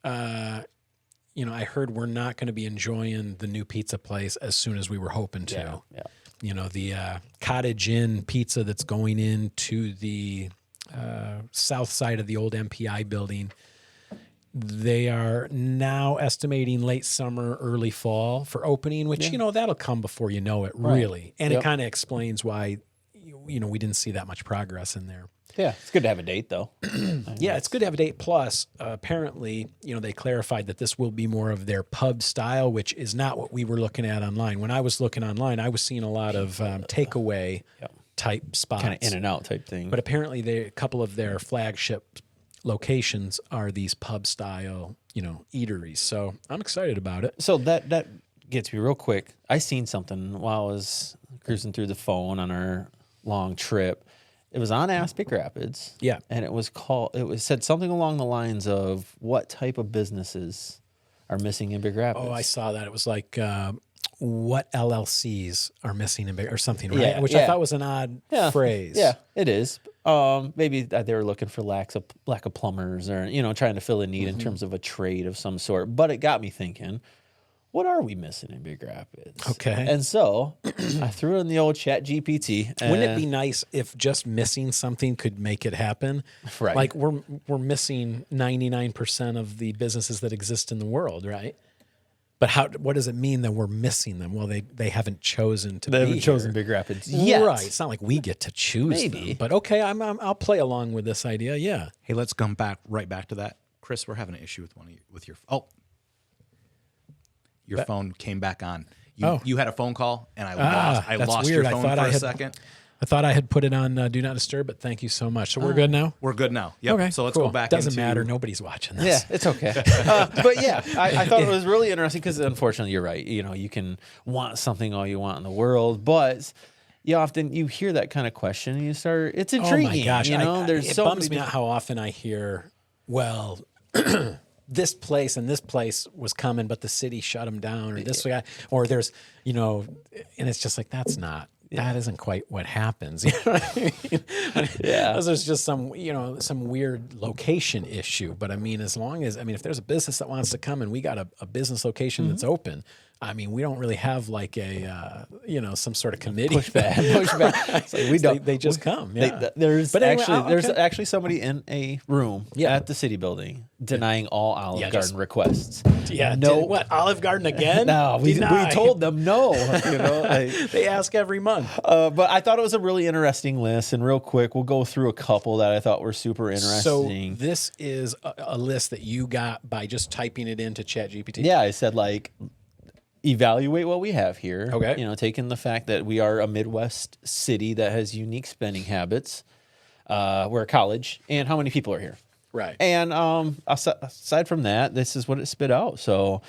I heard we're not going to be enjoying the new pizza place as soon as we were hoping to. Yeah. The Cottage Inn pizza that's going into the south side of the old MPI building. They are now estimating late summer, early fall for opening, which, that'll come before you know it, really. And it kind of explains why, we didn't see that much progress in there. Yeah, it's good to have a date, though. Yeah, it's good to have a date. Plus, apparently, they clarified that this will be more of their pub style, which is not what we were looking at online. When I was looking online, I was seeing a lot of takeaway type spots. Kind of in and out type thing. But apparently, a couple of their flagship locations are these pub style, eateries. So I'm excited about it. So that gets me real quick. I seen something while I was cruising through the phone on our long trip. It was on Aspic Rapids. Yeah. And it said something along the lines of what type of businesses are missing in Big Rapids. Oh, I saw that. It was like what LLCs are missing in Big or something, right? Yeah, Which I thought was an odd phrase. Yeah, it is. Maybe they were looking for lack of plumbers or, trying to fill a need in terms of a trade of some sort. But it got me thinking, what are we missing in Big Rapids? Okay. And so I threw in the old ChatGPT. Wouldn't it be nice if just missing something could make it happen? Right. Like we're missing 99% of the businesses that exist in the world, right? But what does it mean that we're missing them? Well, they haven't chosen to. They be haven't chosen here. Big Rapids yet. Right. It's not like we get to choose Maybe. them. But okay, I'll play along with this idea. Yeah. Hey, let's come right back to that. Chris, we're having an issue with your phone came back on. You had a phone call, and I lost weird. your phone for a second. I thought I had put it on Do Not Disturb, but thank you so much. So we're good now? We're good now. Yep. Okay, So let's cool. go back. Doesn't matter. Nobody's watching this. Yeah, it's okay. But yeah, I thought it was really interesting because unfortunately you're right. You can want something all you want in the world, but you hear that kind of question and it's intriguing. Oh my gosh. There's it bums me out how often I hear, well, this place and this place was coming, but the city shut them down, or this guy, or there's, and it's just like, that isn't quite what happens. You know what I mean? Yeah. There's just some weird location issue. But I mean, if there's a business that wants to come and we got a business location that's open, I mean, we don't really have like a, some sort of committee. Pushback. It's like we don't. They just come. Yeah. There's anyway, there's okay. actually somebody in a room at the city building denying all Olive Garden requests. Yeah. No. What, Olive Garden again? No, we told them no. They ask every month. But I thought it was a really interesting list. And real quick, we'll go through a couple that I thought were super interesting. So this is a list that you got by just typing it into ChatGPT? Yeah, I said like, evaluate what we have here. Okay. Taking the fact that we are a Midwest city that has unique spending habits. We're a college, and how many people are here? Right. And aside from that, this is what it spit out. So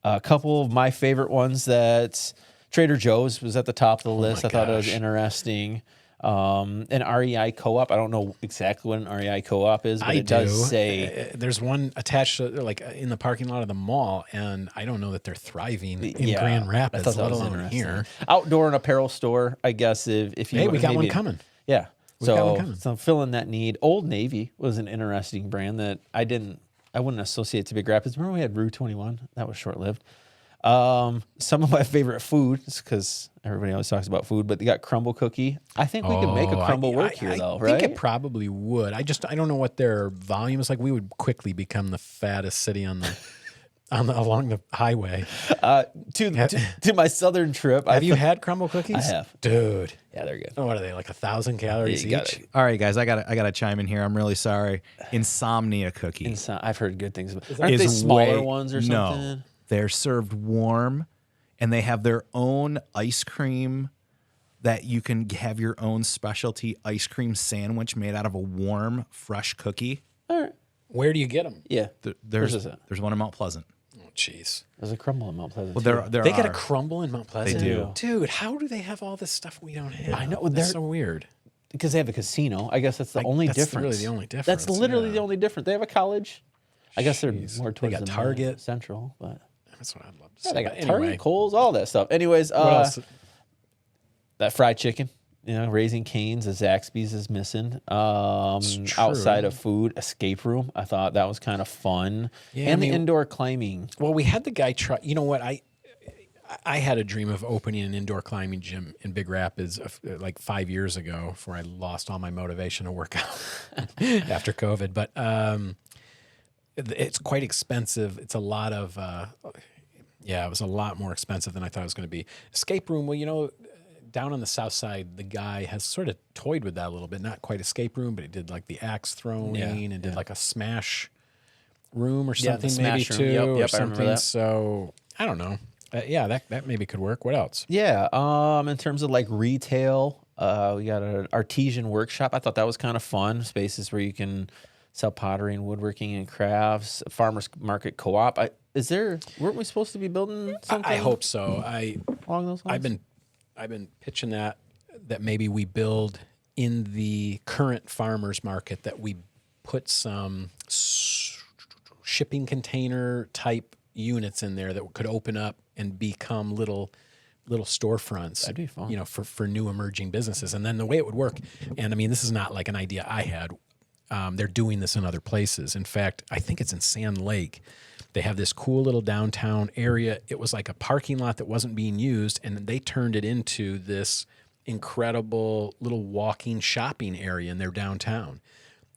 a couple of my favorite ones that Trader Joe's was at the top of the list. I thought it was interesting. An REI co-op. I don't know exactly what an REI co-op is, but it does say there's one attached to like in the parking lot of the mall, and I don't know that they're thriving in Grand Rapids, let alone here. Outdoor and apparel store, I guess. If you we got one coming. Yeah, got one coming. So filling that need. Old Navy was an interesting brand that I wouldn't associate to Big Rapids. Remember we had Rue 21? That was short lived. Some of my favorite foods, because everybody always talks about food, but they got crumble cookie. I think we could make a crumble work here, though, right? I think it probably would. I don't know what their volume is like. We would quickly become the fattest city along the highway. To my southern trip, have you had crumble cookies? I have, dude. Yeah, they're good. Oh, what are they, like 1,000 calories each? All right, guys, I gotta chime in here. I'm really sorry. Insomnia cookie. I've heard good things about. Aren't they smaller ones or something? No, they're served warm, and they have their own ice cream that you can have your own specialty ice cream sandwich made out of a warm, fresh cookie. All right. Where do you get them? Yeah. There's one in Mount Pleasant. Oh, jeez. There's a crumble in Mount Pleasant. Well, they got a crumble in Mount Pleasant? They do. Dude, how do they have all this stuff we don't have? I know. That's so weird. Because they have a casino. I guess that's the only difference. That's really the only difference. That's literally the only difference. They have a college. I guess they're more towards got the Target Central, but that's what I'd love to see. they got Anyway. Target, Kohl's, all that stuff. Anyways, What else? that fried chicken, Raising Cane's, the Zaxby's is missing. Outside of food, escape room. I thought that was kind of fun. Yeah, and the indoor climbing. Well, we had the guy try. You know what? I had a dream of opening an indoor climbing gym in Big Rapids like 5 years ago before I lost all my motivation to work out after COVID. But it's quite expensive. It's a lot of, it was a lot more expensive than I thought it was going to be. Escape room, well, down on the south side, the guy has sort of toyed with that a little bit. Not quite escape room, but he did like the axe throwing and did like a smash room or something maybe too. Yep, or something. I remember that. So I don't know. That maybe could work. What else? Yeah. In terms of like retail, we got an artisan workshop. I thought that was kind of fun. Spaces where you can sell pottery and woodworking and crafts. Farmers market co-op. Weren't we supposed to be building something? I hope so. Along those lines? I've been pitching that maybe we build in the current farmers market, that we put some shipping container type units in there that could open up and become little storefronts. That'd be fun. For new emerging businesses. And then the way it would work, and I mean, this is not like an idea I had. They're doing this in other places. In fact, I think it's in Sand Lake. They have this cool little downtown area. It was like a parking lot that wasn't being used, and they turned it into this incredible little walking shopping area in their downtown.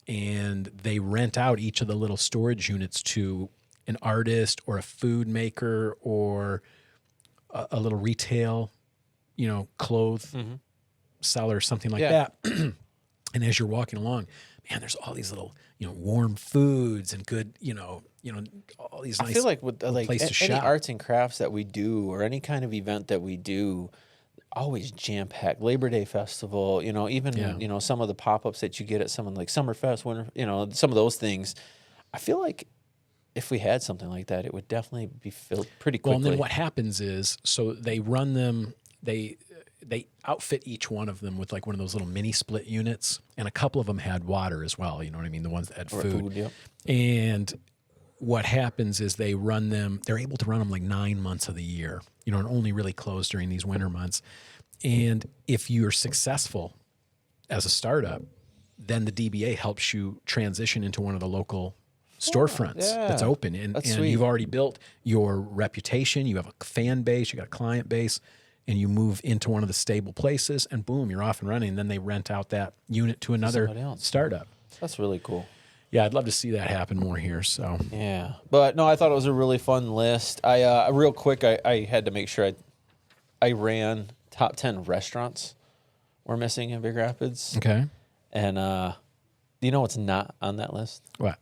And they rent out each of the little storage units to an artist or a food maker or a little retail, clothes seller, something like that. And as you're walking along, man, there's all these little, warm foods and good, all these nice. I feel like with place to any shop. arts and crafts that we do, or any kind of event that we do, always jam packed. Labor Day festival, even some of the pop ups that you get at someone like Summerfest, Winter, some of those things. I feel like if we had something like that, it would definitely be filled pretty quickly. Well, and then what happens is, so they run them. They outfit each one of them with like one of those little mini split units, and a couple of them had water as well. You know what I mean? The ones that had food. Yep. And what happens is they're able to run them like 9 months of the year, and only really close during these winter months. And if you're successful as a startup, then the DBA helps you transition into one of the local storefronts that's open, and you've already built your reputation. You have a fan base, you got a client base, and you move into one of the stable places, and boom, you're off and running. And then they rent out that unit to another startup. That's really cool. Yeah, I'd love to see that happen more here. So yeah, but no, I thought it was a really fun list. I real quick, I had to make sure I ran top 10 restaurants we're missing in Big Rapids. Okay, and do you know what's not on that list? What?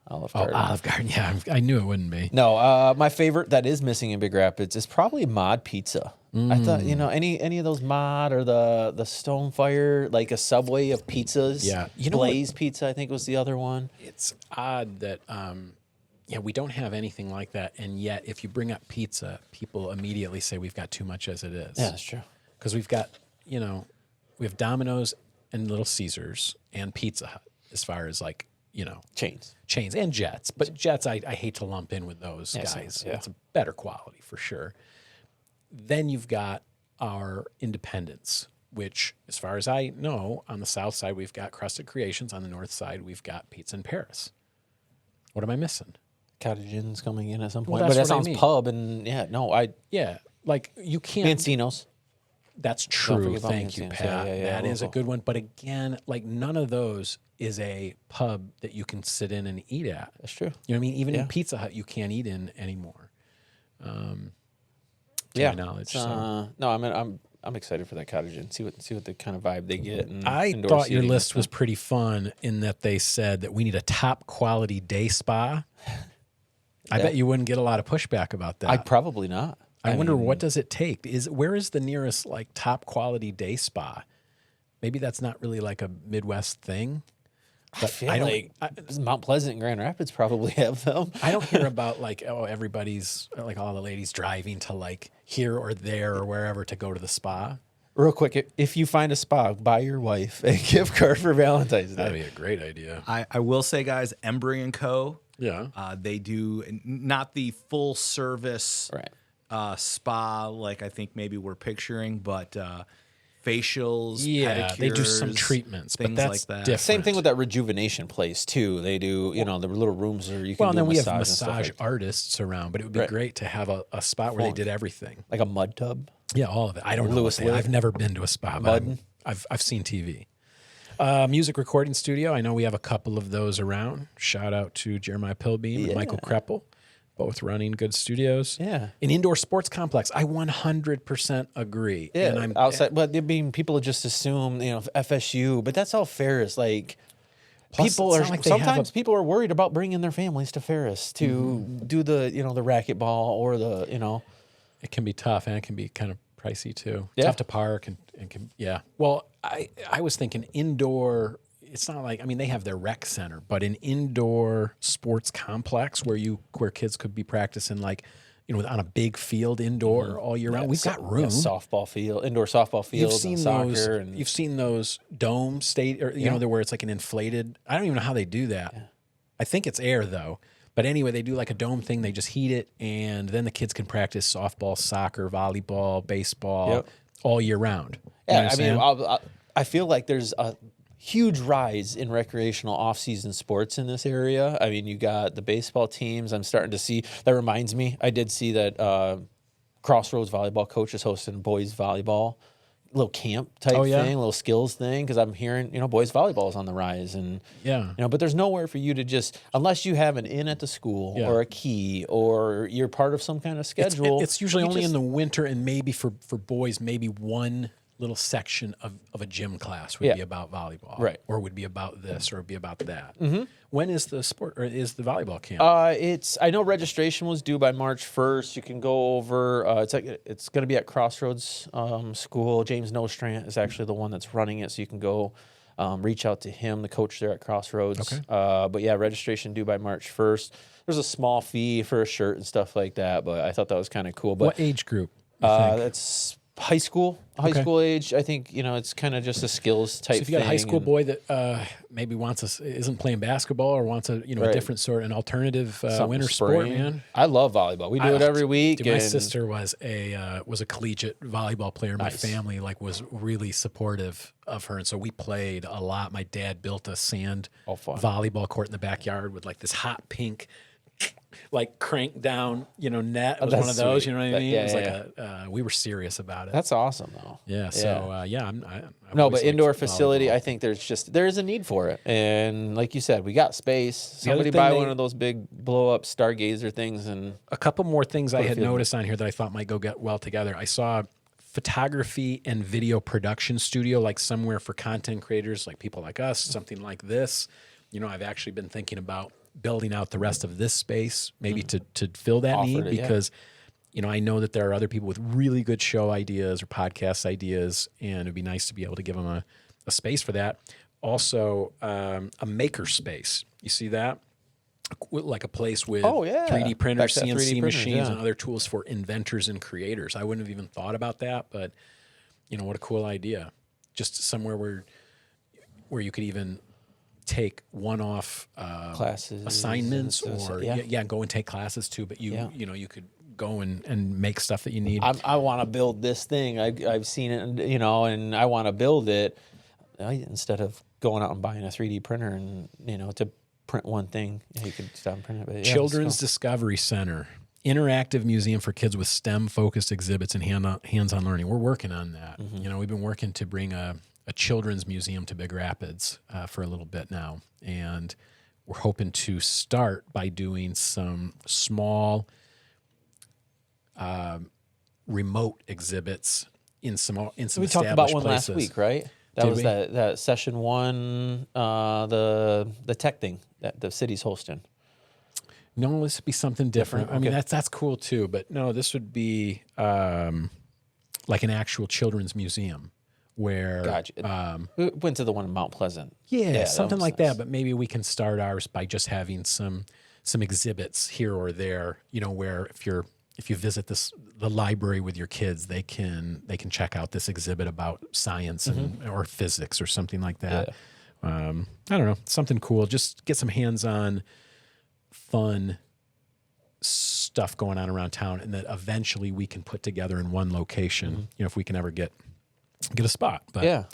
Olive Garden. Olive Garden. Yeah, I knew it wouldn't be. No, my favorite that is missing in Big Rapids is probably Mod Pizza. I thought, any of those Mod or the Stonefire, like a Subway of pizzas. Yeah. Blaze Pizza, I think was the other one. It's odd that, we don't have anything like that. And yet, if you bring up pizza, people immediately say we've got too much as it is. Yeah, that's true. Because we've got, we have Domino's and Little Caesars and Pizza Hut as far as like, chains and Jets, but Jets I hate to lump in with those guys. It's a better quality for sure. Then you've got our independents, which, as far as I know, on the south side we've got Crusted Creations. On the north side we've got Pizza in Paris. What am I missing? Cottage Inn's coming in at some point, Well, but that that's what I sounds mean. pub and like you can't. Mancino's. That's Don't true. forget about Thank you, Mancino's. Pat. Yeah, That is a local. good one. But again, like none of those is a pub that you can sit in and eat at. That's true. You know what I mean? Even in Pizza Hut, you can't eat in anymore. To my knowledge. So. No, I'm excited for that Cottage Inn. See what the kind of vibe they get. And I indoor thought your seating list and was stuff. pretty fun in that they said that we need a top quality day spa. I bet you wouldn't get a lot of pushback about that. Probably not. I wonder what does it take? Where is the nearest like top quality day spa? Maybe that's not really like a Midwest thing. I feel like Mount Pleasant and Grand Rapids probably have them. I don't hear about like, everybody's like all the ladies driving to like here or there or wherever to go to the spa. Real quick, if you find a spa, buy your wife a gift card for Valentine's Day. That'd be a great idea. I will say, guys, Embry & Co. Yeah. They do not the full service spa like I think maybe we're picturing, but facials, pedicures, they do some treatments, things but that's like that. different. Same thing with that rejuvenation place too. They do, the little rooms where you can. Well, and do then we have massage and stuff massage like, artists around, but it would be great to have a spot where they did everything. like a mud tub. Yeah, all of it. I don't know. Lewis Live. I've never been to a spa, but I've seen TV. Music recording studio. I know we have a couple of those around. Shout out to Jeremiah Pilbeam and Michael Kreppel, both running good studios. Yeah. An indoor sports complex. I 100% agree. Yeah, And I'm outside. But I mean, people just assume FSU, but that's all Ferris. Like Plus, people it's are not like they have sometimes people are worried about bringing their families to Ferris to do the the racquetball or the It can be tough, and it can be kind of pricey too. Yeah. Tough to park and can, Well, I was thinking indoor. It's not like, they have their rec center, but an indoor sports complex where kids could be practicing like, on a big field indoor all year round. We've got room. Softball field, indoor softball fields, and soccer, and You've seen those dome state, or where it's like an inflated. I don't even know how they do that. Yeah. I think it's air though. But anyway, they do like a dome thing. They just heat it, and then the kids can practice softball, soccer, volleyball, baseball all year round. You know what I'm saying? I feel like there's a huge rise in recreational off-season sports in this area. I mean, you got the baseball teams. I'm starting to see. That reminds me, I did see that Crossroads volleyball coach is hosting boys volleyball, little camp type thing, little skills thing. Because I'm hearing, boys volleyball is on the rise, and but there's nowhere for you to just, unless you have an in at the school or a key or you're part of some kind of schedule. It's usually only in the winter, and maybe for boys, maybe one little section of a gym class would be about volleyball, or would be about this, or be about that. When is the sport, or is the volleyball camp? I know registration was due by March 1st. You can go over. It's going to be at Crossroads School. James Nostrand is actually the one that's running it, so you can go reach out to him, the coach there at Crossroads. Okay. But yeah, registration due by March 1st. There's a small fee for a shirt and stuff like that, but I thought that was kind of cool. But what age group? that's high school age. I think, it's kind of just a skills type So if you got a high school and boy that maybe isn't playing basketball or wants a Right. different sort, an alternative something winter sport, spring. man. I love volleyball. We do it every week. Dude, my and sister was a collegiate volleyball player. My family was really supportive of her, and so we played a lot. My dad built a sand fun. volleyball court in the backyard with this hot pink, crank down, net. It was one of those, sweet. you know what I mean? Yeah, It was we were serious about it. That's awesome, though. Yeah. So I've No, always but indoor liked facility, volleyball. I think there is a need for it. And like you said, we got space. Somebody thing buy they- one of those big blow up stargazer things and A couple more things I had field noticed on here that I thought might go get well together. I saw photography and video production studio, somewhere for content creators, like people like us, something like this. I've actually been thinking about building out the rest of this space, maybe to fill that Offered need, it, yeah. because I know that there are other people with really good show ideas or podcast ideas, and it'd be nice to be able to give them a space for that. Also, a maker space. You see that? Like a place with 3D printers, Back to that 3D CNC printers, machines, yeah. and other tools for inventors and creators. I wouldn't have even thought about that, but what a cool idea. Just somewhere where you could even take one-off classes, assignments, and or yeah. go and take classes too. But you could go and make stuff that you need. I want to build this thing. I've seen it, and I want to build it. Instead of going out and buying a 3D printer and to print one thing, you could stop and print it. But Children's Discovery Center, interactive museum for kids with STEM-focused exhibits and hands-on learning. We're working on that. Mm-hmm. We've been working to bring a children's museum to Big Rapids for a little bit now, and we're hoping to start by doing some small remote exhibits in some we talked about one places. last week, right? That Did was we? that session one, the tech thing that the city's hosting. No, this would be something different. I mean, Okay. that's cool too, but no, this would be like an actual children's museum where Gotcha. We went to the one in Mount Pleasant. yeah, something was like nice. that. But maybe we can start ours by just having some exhibits here or there. Where if you visit the library with your kids, they can check out this exhibit about science or physics or something like that. Yeah. I don't know, something cool. Just get some hands-on, fun stuff going on around town, and that eventually we can put together in one location. If we can ever get a spot. But Yeah.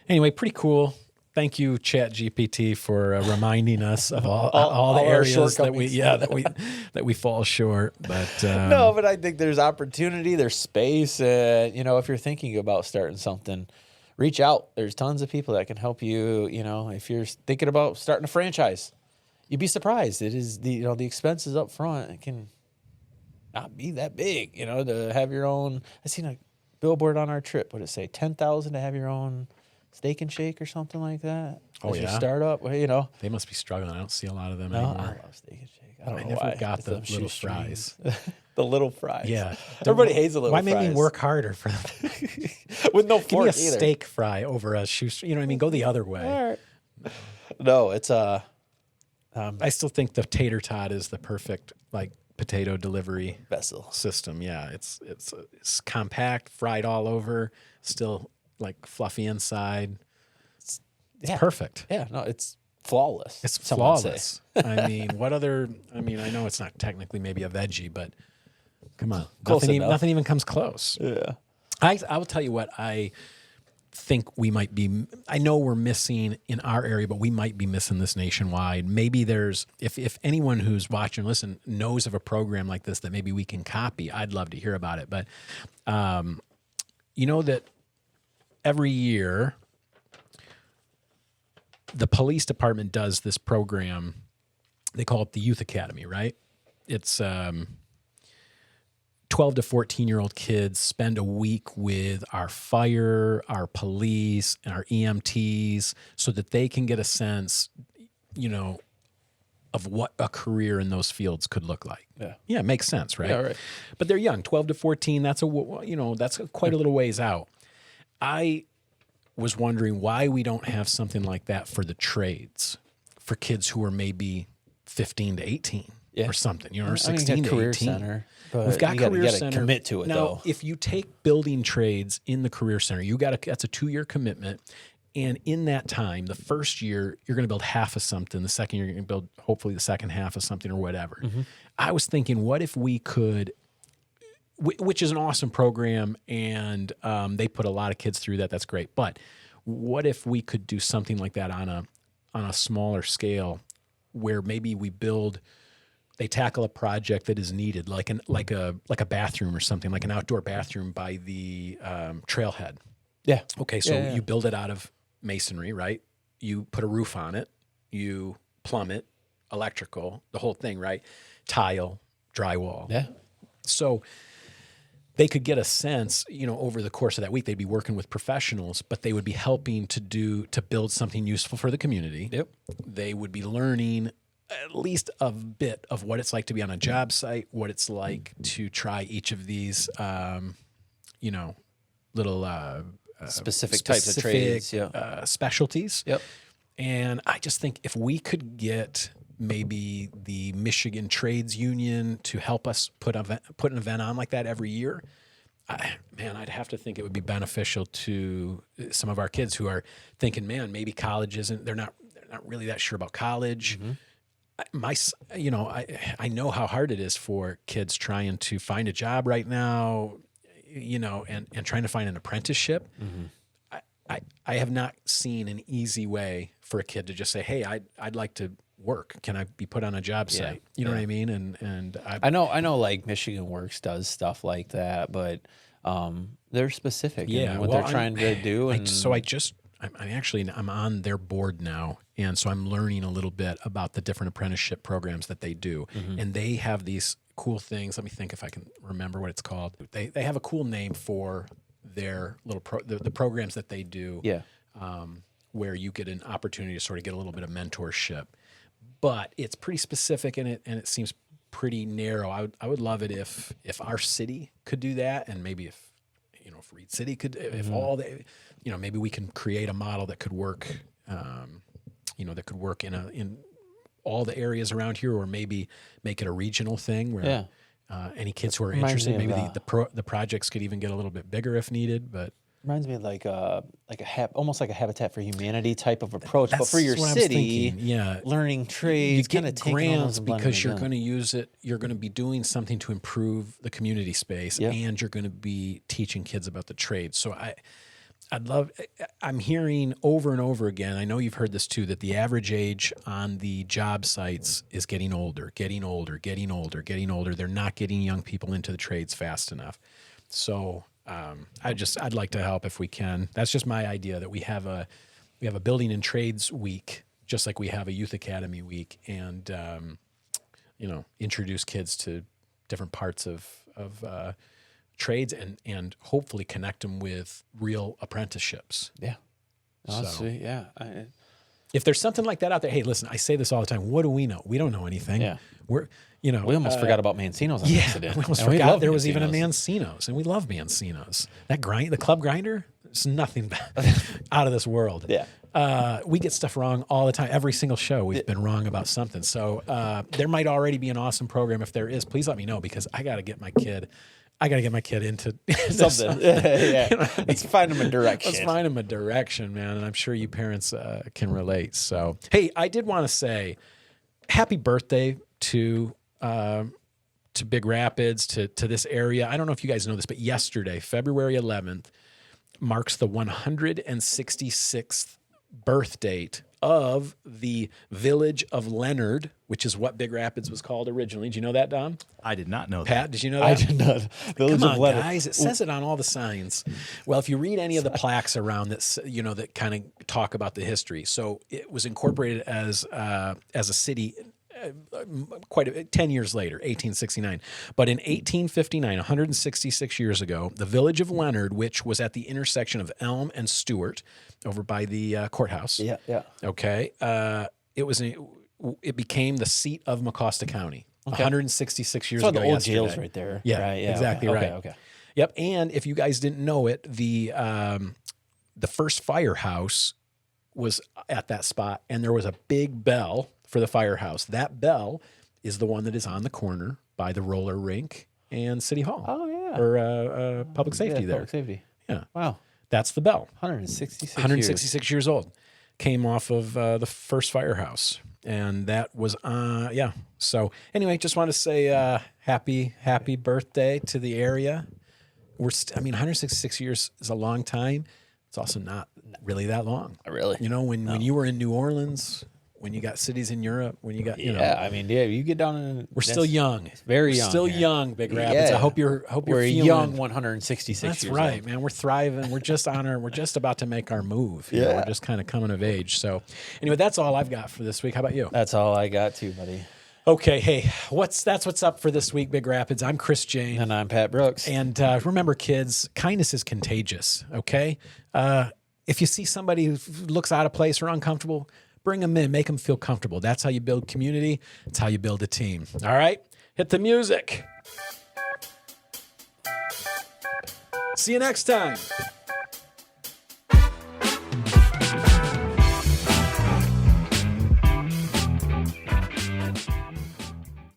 anyway, pretty cool. Thank you, ChatGPT, for reminding us of all the our areas that we shortcomings. that we fall short. But No, but I think there's opportunity, there's space. If you're thinking about starting something, reach out. There's tons of people that can help you. If you're thinking about starting a franchise, you'd be surprised. It is the expenses up front. It can not be that big. To have your own. I seen a billboard on our trip. What did it say? 10,000 to have your own Steak and Shake or something like that. Oh, As your yeah? startup. they must be struggling. I don't see a lot of them No, I anymore. love Steak and Shake. I don't I know never why. got It's the them little shoestrings. fries. The little fries. Yeah, Everybody hates the little Why fries. make me work harder for them? With no Give me fork a either. steak fry over a shoestring. You know what I mean? Go the other way. All right. No, it's I still think the tater tot is the perfect potato delivery vessel. system. Yeah, it's compact, fried all over, still fluffy inside. It's perfect. Yeah, no, it's flawless. It's some would say. flawless. I mean, what other? I mean, I know it's not technically maybe a veggie, but come on, Close enough. nothing even comes close. Yeah. I will tell you what I think we might be. I know we're missing in our area, but we might be missing this nationwide. Maybe there's if anyone who's watching, listen, knows of a program like this that maybe we can copy. I'd love to hear about it. But that every year the police department does this program. They call it the Youth Academy, right? It's 12 to 14-year-old kids spend a week with our fire, our police, and our EMTs so that they can get a sense, of what a career in those fields could look like. Yeah, it makes sense, right? Yeah, right. But they're young, 12 to 14. That's that's quite a little ways out. I was wondering why we don't have something like that for the trades, for kids who are maybe 15 to 18. Yeah. or something, you know, or I mean, 16 you to got Career 18. Center, but We've got you Career gotta Center. commit to it, now, though. if you take building trades in the Career Center, that's a 2-year commitment. And in that time, the first year, you're going to build half of something. The second year, you're going to build hopefully the second half of something or whatever. I was thinking, what if we could, which is an awesome program, and they put a lot of kids through that. That's great. But what if we could do something like that on a smaller scale, where maybe they tackle a project that is needed, like a bathroom or something, like an outdoor bathroom by the trailhead. Yeah. Okay, so you build it out of masonry, right? You put a roof on it, you plumb it, electrical, the whole thing, right? Tile, drywall. Yeah. So they could get a sense, you know, over the course of that week, they'd be working with professionals, but they would be helping to build something useful for the community. Yep. They would be learning at least a bit of what it's like to be on a job site, what it's like to try each of these, you know, little Specific types of trades. Yeah. specialties. Yep. And I just think if we could get maybe the Michigan Trades Union to help us put an event on like that every year, I'd have to think it would be beneficial to some of our kids who are thinking, man, maybe college isn't. They're not really that sure about college. I know how hard it is for kids trying to find a job right now, you know, and trying to find an apprenticeship. I have not seen an easy way for a kid to just say, hey, I'd like to work. Can I be put on a job site? You know what I mean? And I know like Michigan Works does stuff like that, but They're specific in what they're trying to do. And I'm on their board now. And so I'm learning a little bit about the different apprenticeship programs that they do. And they have these cool things. Let me think if I can remember what it's called. They have a cool name for their little the programs that they do. Yeah. Where you get an opportunity to sort of get a little bit of mentorship, but it's pretty specific and it seems pretty narrow. I would love it if our city could do that, and maybe if Reed City could, if all the, maybe we can create a model that could work, that could work in all the areas around here, or maybe make it a regional thing where any kids who are interested, maybe the projects could even get a little bit bigger if needed, but. Reminds me of almost like a Habitat for Humanity type of approach, but for your city, learning trades, you get grants because you're going to use it. You're going to be doing something to improve the community space, and you're going to be teaching kids about the trades. So I'm hearing over and over again, I know you've heard this too, that the average age on the job sites is getting older. They're not getting young people into the trades fast enough. So I'd like to help if we can. That's just my idea, that we have a building and trades week, just like we have a youth academy week, and introduce kids to different parts of trades and hopefully connect them with real apprenticeships. Yeah. Honestly, If there's something like that out there, hey, listen, I say this all the time. What do we know? We don't know anything. Yeah. We almost forgot about Mancino's on accident. We almost forgot there was even a Mancino's, and we love Mancino's. The club grinder, it's nothing out of this world. Yeah. We get stuff wrong all the time. Every single show we've been wrong about something. So there might already be an awesome program. If there is, please let me know, because I got to get my kid into something. Let's find him a direction. Let's find him a direction, man. And I'm sure you parents can relate. So, hey, I did want to say happy birthday to Big Rapids, to this area. I don't know if you guys know this, but yesterday, February 11th, marks the 166th birth date of the village of Leonard, which is what Big Rapids was called originally. Did you know that, Don? I did not know that. Pat, did you know that? I did not. Village of Leonard. Guys, it says it on all the signs. Well, if you read any of the plaques around that, that kind of talk about the history. So it was incorporated as a city 10 years later, 1869. But in 1859, 166 years ago, the village of Leonard, which was at the intersection of Elm and Stewart, over by the courthouse. Yeah. Okay. It became the seat of Mecosta County. Okay. 166 years ago. The old jail's right there. Yeah, right? exactly right. Okay. Yep. And if you guys didn't know it, the first firehouse was at that spot, and there was a big bell for the firehouse. That bell is the one that is on the corner by the roller rink and City Hall. Oh, yeah. Or public safety there. Public safety. Yeah. Wow. That's the bell. 166 years old. Came off of the first firehouse. And that was, yeah. So anyway, just want to say happy birthday to the area. 166 years is a long time. It's also not really that long. Really? You know, when you were in New Orleans, when you got cities in Europe, when you got, you know. Yeah, I mean, you get down in... We're still young. Very We're young. Still here. young, Big Rapids. Yeah. I hope you're We're feeling... young 166 That's years right, old. man. We're thriving. We're just we're just about to make our move. You know, we're just kind of coming of age. So anyway, that's all I've got for this week. How about you? That's all I got too, buddy. Okay, hey, that's what's up for this week, Big Rapids. I'm Chris Jane. And I'm Pat Brooks. And remember, kids, kindness is contagious, okay? If you see somebody who looks out of place or uncomfortable, bring them in, make them feel comfortable. That's how you build community. That's how you build a team. All right? Hit the music. See you next time.